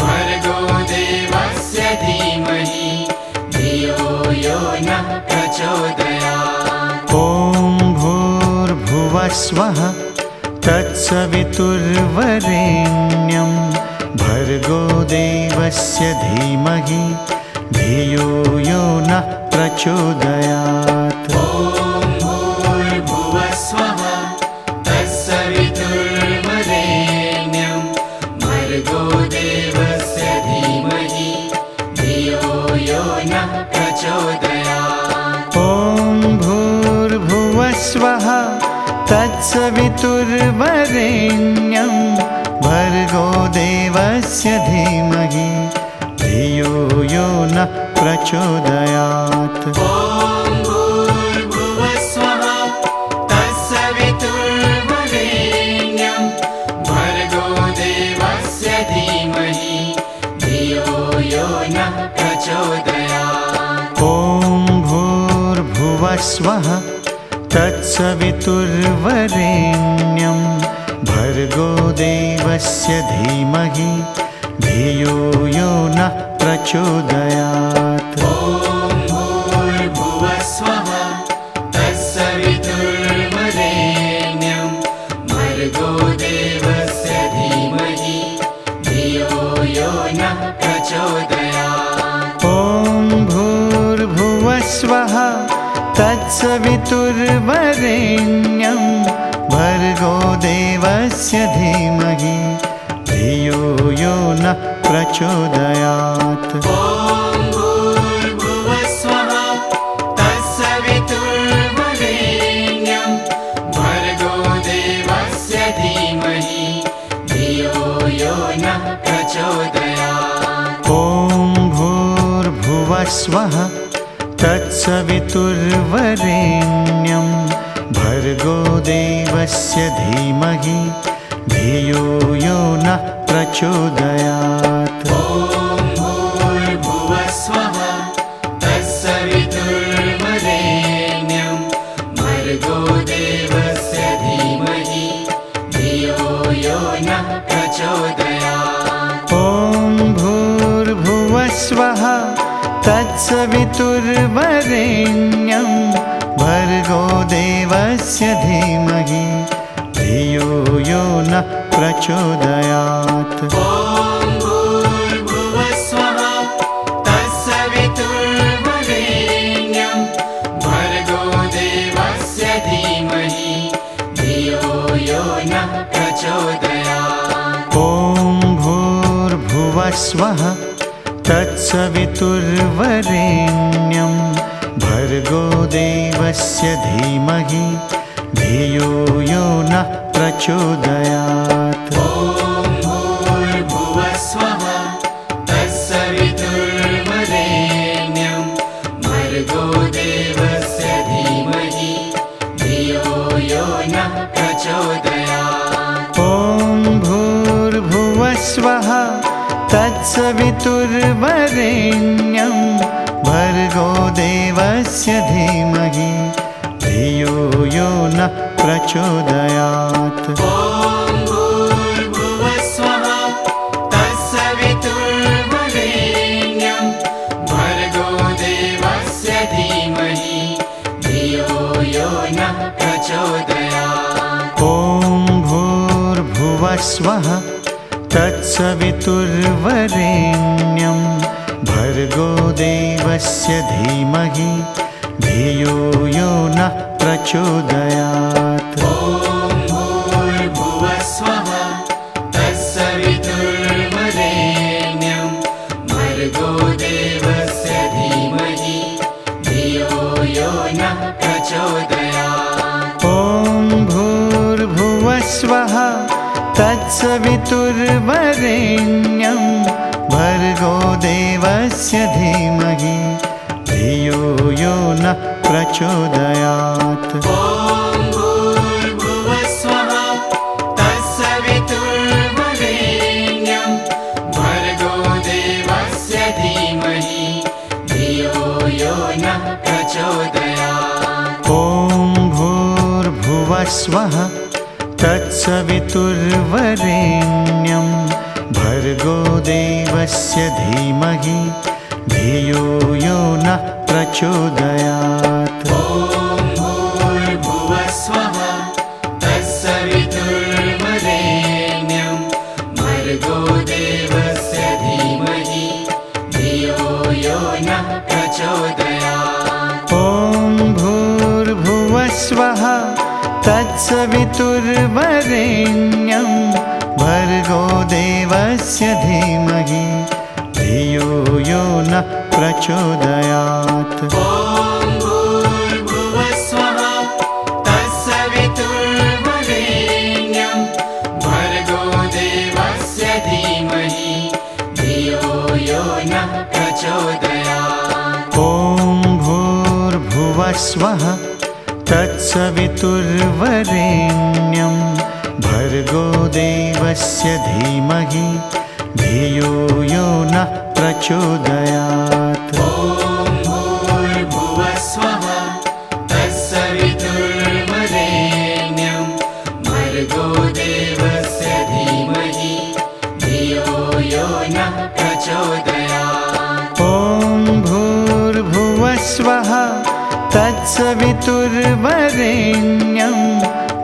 भर्गो देवस्य धीमहि धियो यो नः प्रचोदयात्। ॐ भूर्भुवस्वः तत्सवितुर्वरेण्यं भर्गो देवस्य धीमहि धियो यो नः प्रचोदयात्। ॐ भूर्भुवस्वः तत्सवितुर्वरेण्यं भर्गो देवस्य धीमहि धियो यो नः प्रचोदयात्। ॐ भूर्भुवस्वः तत्सवितुर्वरेण्यं भर्गो देवस्य धीमहि धियो यो नः प्रचोदयात्। ॐ भूर्भुवस्वः तत्सवितुर्वरेण्यं भर्गो देवस्य धीमहि धियो यो नः प्रचोदयात्। ॐ भूर्भुवस्वः तत्सवितुर्वरेण्यं भर्गो देवस्य धीमहि धियो यो नः प्रचोदयात्। ॐ भूर्भुवस्वः तत्सवितुर्वरेण्यं भर्गो देवस्य धीमहि धियो यो नः प्रचोदयात्। ॐ भूर्भुवस्वः तत्सवितुर्वरेण्यं भर्गो देवस्य धीमहि धियो यो नः प्रचोदयात्। ॐ भूर्भुवस्वः तत्सवितुर्वरेण्यं भर्गो देवस्य धीमहि धियो यो नः प्रचोदयात्। ॐ भूर्भुवस्वः तत्सवितुर्वरेण्यं भर्गो देवस्य धीमहि धियो यो नः प्रचोदयात्। ॐ भूर्भुवस्वः तत्सवितुर्वरेण्यं भर्गो देवस्य धीमहि धियो यो नः प्रचोदयात्। ॐ भूर्भुवस्वः तत्सवितुर्वरेण्यं भर्गो देवस्य धीमहि धियो यो नः प्रचोदयात्। ॐ भूर्भुवस्वः तत्सवितुर्वरेण्यं भर्गो देवस्य धीमहि धियो यो नः भूर्भुवस्वः तत्सवितुर्वरेण्यं भर्गो देवस्य धीमहि धियो यो नः प्रचोदयात्। ॐ भूर्भुवस्वः तत्सवितुर्वरेण्यं भर्गो देवस्य धीमहि धियो यो नः प्रचोदयात्। ॐ भूर्भुवस्वः तत्सवितुर्वरेण्यं भर्गो देवस्य धीमहि धियो यो नः प्रचोदयात्। ॐ भूर्भुवस्वः तत्सवितुर्वरेण्यं भर्गो देवस्य धीमहि धियो यो नः प्रचोदयात्। ॐ भूर्भुवस्वः तत्सवितुर्वरेण्यं भर्गो देवस्य धीमहि धियो यो नः प्रचोदयात्। ॐ भूर्भुवस्वः तत्सवितुर्वरेण्यं भर्गो देवस्य धीमहि धियो यो नः प्रचोदयात्। ॐ भूर्भुवस्वः तत्सवितुर्वरेण्यं भर्गो देवस्य धीमहि धियो यो नः प्रचोदयात्। ॐ भूर्भुवस्वः तत्सवितुर्वरेण्यं भर्गो देवस्य धीमहि धियो यो नः प्रचोदयात्। ॐ भूर्भुवस्वः तत्सवितुर्वरेण्यं भर्गो देवस्य धीमहि धियो यो नः प्रचोदयात्। ॐ भूर्भुवस्वः तत्सवितुर्वरेण्यं भर्गो देवस्य धीमहि धियो यो नः प्रचोदयात्। ॐ भूर्भुवस्वः तत्सवितुर्वरेण्यं भर्गो देवस्य धीमहि धियो यो नः प्रचोदयात्। ॐ भूर्भुवस्वः तत्सवितुर्वरेण्यं भर्गो देवस्य धीमहि धियो यो नः प्रचोदयात्। ॐ भूर्भुवस्वः तत्सवितुर्वरेण्यं भर्गो देवस्य धीमहि धियो यो नः प्रचोदयात्। ॐ भूर्भुवस्वः तत्सवितुर्वरेण्यं भर्गो देवस्य धीमहि धियो यो नः प्रचोदयात्। ॐ भूर्भुवस्वः तत्सवितुर्वरेण्यं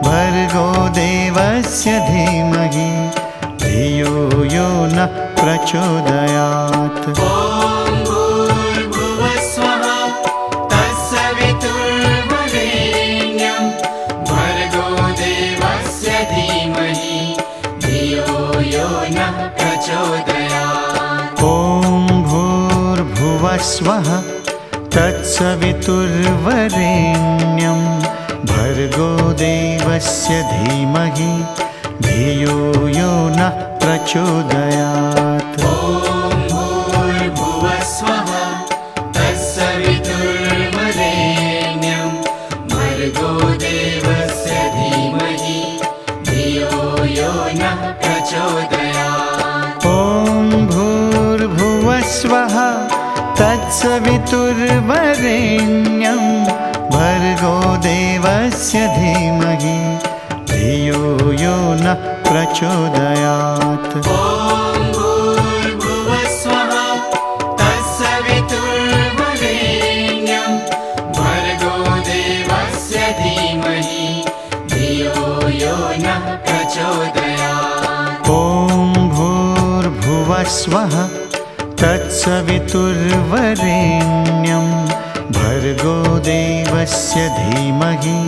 भर्गो देवस्य धीमहि धियो यो नः प्रचोदयात्। ॐ भूर्भुवस्वः तत्सवितुर्वरेण्यं भर्गो देवस्य धीमहि धियो यो नः प्रचोदयात्। ॐ भूर्भुवस्वः तत्सवितुर्वरेण्यं भर्गो देवस्य धीमहि धियो यो नः प्रचोदयात्। ॐ भूर्भुवस्वः तत्सवितुर्वरेण्यं भर्गो देवस्य धीमहि धियो यो नः प्रचोदयात्। ॐ भूर्भुवस्वः तत्सवितुर्वरेण्यं भर्गो देवस्य धीमहि धियो यो नः प्रचोदयात्। ॐ भूर्भुवस्वः तत्सवितुर्वरेण्यं भर्गो देवस्य धीमहि धियो यो नः प्रचोदयात्। ॐ भूर्भुवस्वः तत्सवितुर्वरेण्यं भर्गो देवस्य धीमहि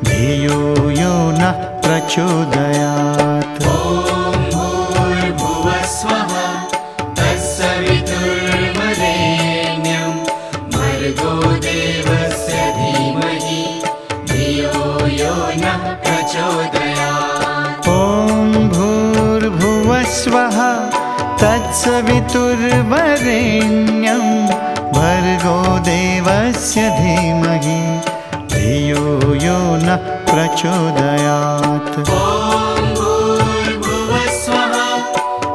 धियो यो नः प्रचोदयात्। ॐ भूर्भुवस्वः भूर्भुवस्वः तत्सवितुर्वरेण्यं भर्गो देवस्य धीमहि धियो यो नः प्रचोदयात्। ॐ भूर्भुवस्वः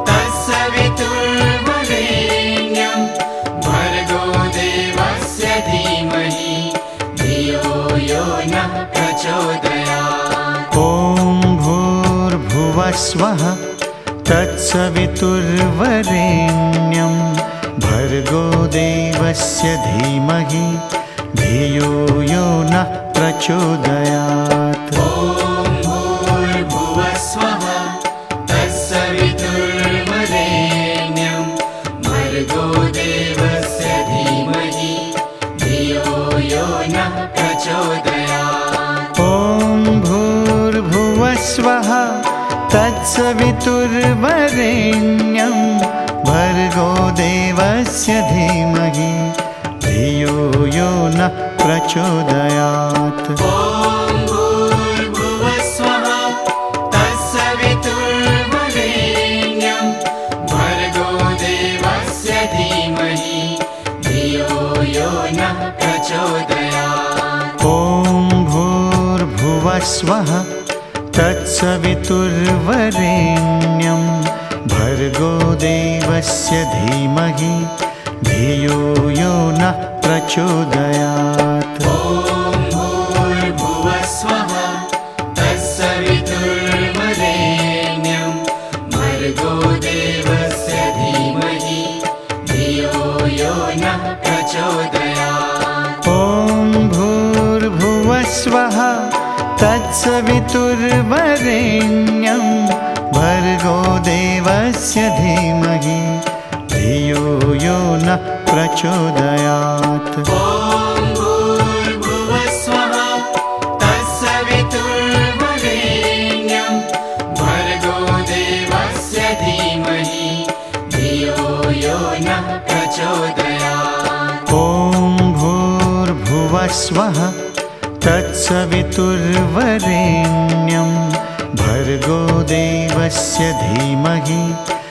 तत्सवितुर्वरेण्यं भर्गो देवस्य धीमहि धियो यो नः प्रचोदयात्। ॐ भूर्भुवस्वः तत्सवितुर्वरेण्यं भर्गो देवस्य धीमहि धियो यो नः प्रचोदयात्। ॐ भूर्भुवस्वः तत्सवितुर्वरेण्यं भर्गो देवस्य धीमहि धियो यो नः प्रचोदयात्। ॐ भूर्भुवस्वः तत्सवितुर्वरेण्यं भर्गो देवस्य धीमहि धियो यो नः प्रचोदयात्। ॐ भूर्भुवस्वः तत्सवितुर्वरेण्यं भर्गो देवस्य धीमहि धियो यो नः प्रचोदयात्। ॐ भूर्भुवस्वः तत्सवितुर्वरेण्यं भर्गो देवस्य धीमहि धियो यो नः प्रचोदयात्। ॐ भूर्भुवस्वः तत्सवितुर्वरेण्यं भर्गो देवस्य धीमहि धियो यो नः प्रचोदयात्। ॐ भूर्भुवस्वः तत्सवितुर्वरेण्यं भर्गो देवस्य धीमहि धियो यो नः प्रचोदयात्। ॐ भूर्भुवस्वः तत्सवितुर्वरेण्यं भर्गो देवस्य धीमहि धियो यो नः प्रचोदयात्। ॐ भूर्भुवस्वः तत्सवितुर्वरेण्यं भर्गो देवस्य धीमहि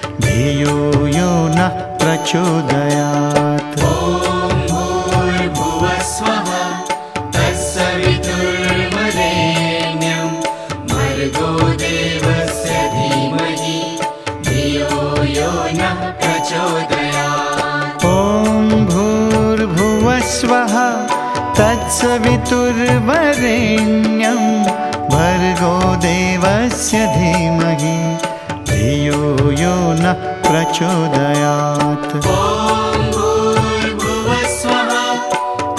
धियो यो नः प्रचोदयात्। ॐ भूर्भुवस्वः तत्सवितुर्वरेण्यं भर्गो देवस्य धीमहि धियो यो नः प्रचोदयात्। ॐ भूर्भुवस्वः तत्सवितुर्वरेण्यं भर्गो देवस्य धीमहि धियो यो नः प्रचोदयात्। ॐ भूर्भुवस्वः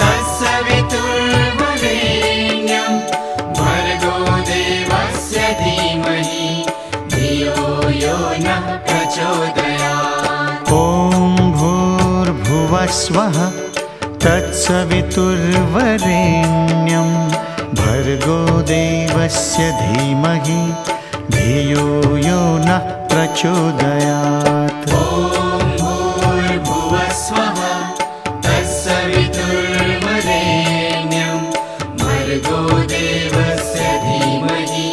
तत्सवितुर्वरेण्यं भर्गो देवस्य धीमहि धियो यो नः प्रचोदयात्। ॐ भूर्भुवस्वः तत्सवितुर्वरेण्यं भर्गो देवस्य धीमहि धियो यो नः प्रचोदयात्। ॐ भूर्भुवस्वः तत्सवितुर्वरेण्यं भर्गो देवस्य धीमहि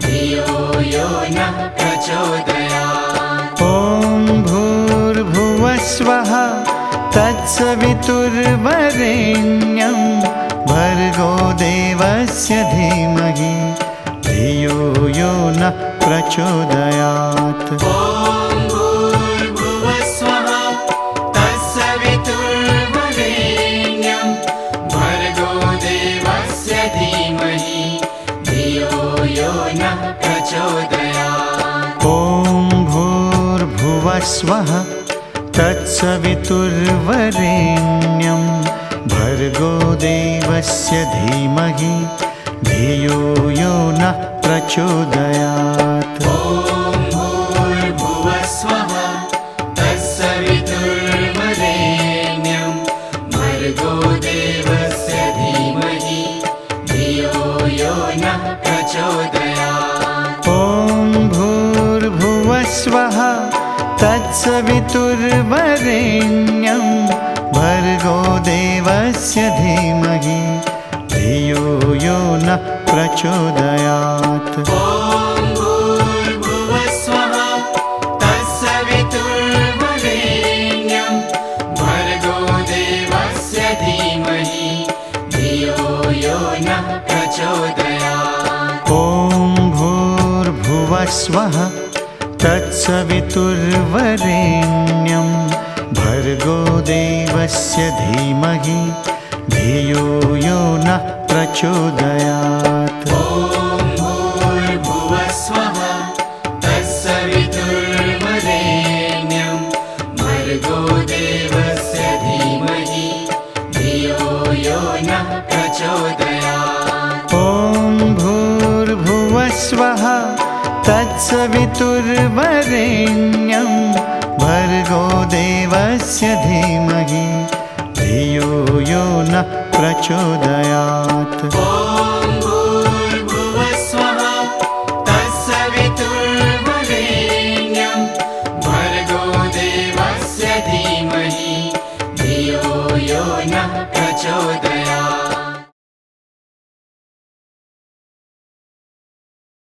धियो यो नः प्रचोदयात्। ॐ भूर्भुवस्वः तत्सवितुर्वरेण्यं भर्गो देवस्य धीमहि धियो यो नः प्रचोदयात्। ॐ भूर्भुवस्वः तत्सवितुर्वरेण्यं भर्गो देवस्य धीमहि धियो यो नः प्रचोदयात्। ॐ भूर्भुवस्वः तत्सवितुर्वरेण्यं भर्गो देवस्य धीमहि धियो यो नः प्रचोदयात्। ॐ भूर्भुवस्वः तत्सवितुर्वरेण्यं भर्गो देवस्य धीमहि धियो यो नः प्रचोदयात्। ॐ भूर्भुवस्वः तत्सवितुर्वरेण्यं भर्गो देवस्य धीमहि धियो यो नः प्रचोदयात्। ॐ भूर्भुवस्वः तत्सवितुर्वरेण्यं भुवस्वः तत्सवितुर्वरेण्यं भर्गो देवस्य धीमहि धियो यो नः प्रचोदयात्। ॐ भूर्भुवस्वः तत्सवितुर्वरेण्यं भर्गो देवस्य धीमहि धियो यो नः प्रचोदयात्। ॐ भूर्भुवस्वः तत्सवितुर्वरेण्यं भर्गो देवस्य धीमहि धियो यो नः प्रचोदयात्। ॐ भूर्भुवस्वः तत्सवितुर्वरेण्यं भर्गो देवस्य धीमहि धियो यो नः प्रचोदयात्।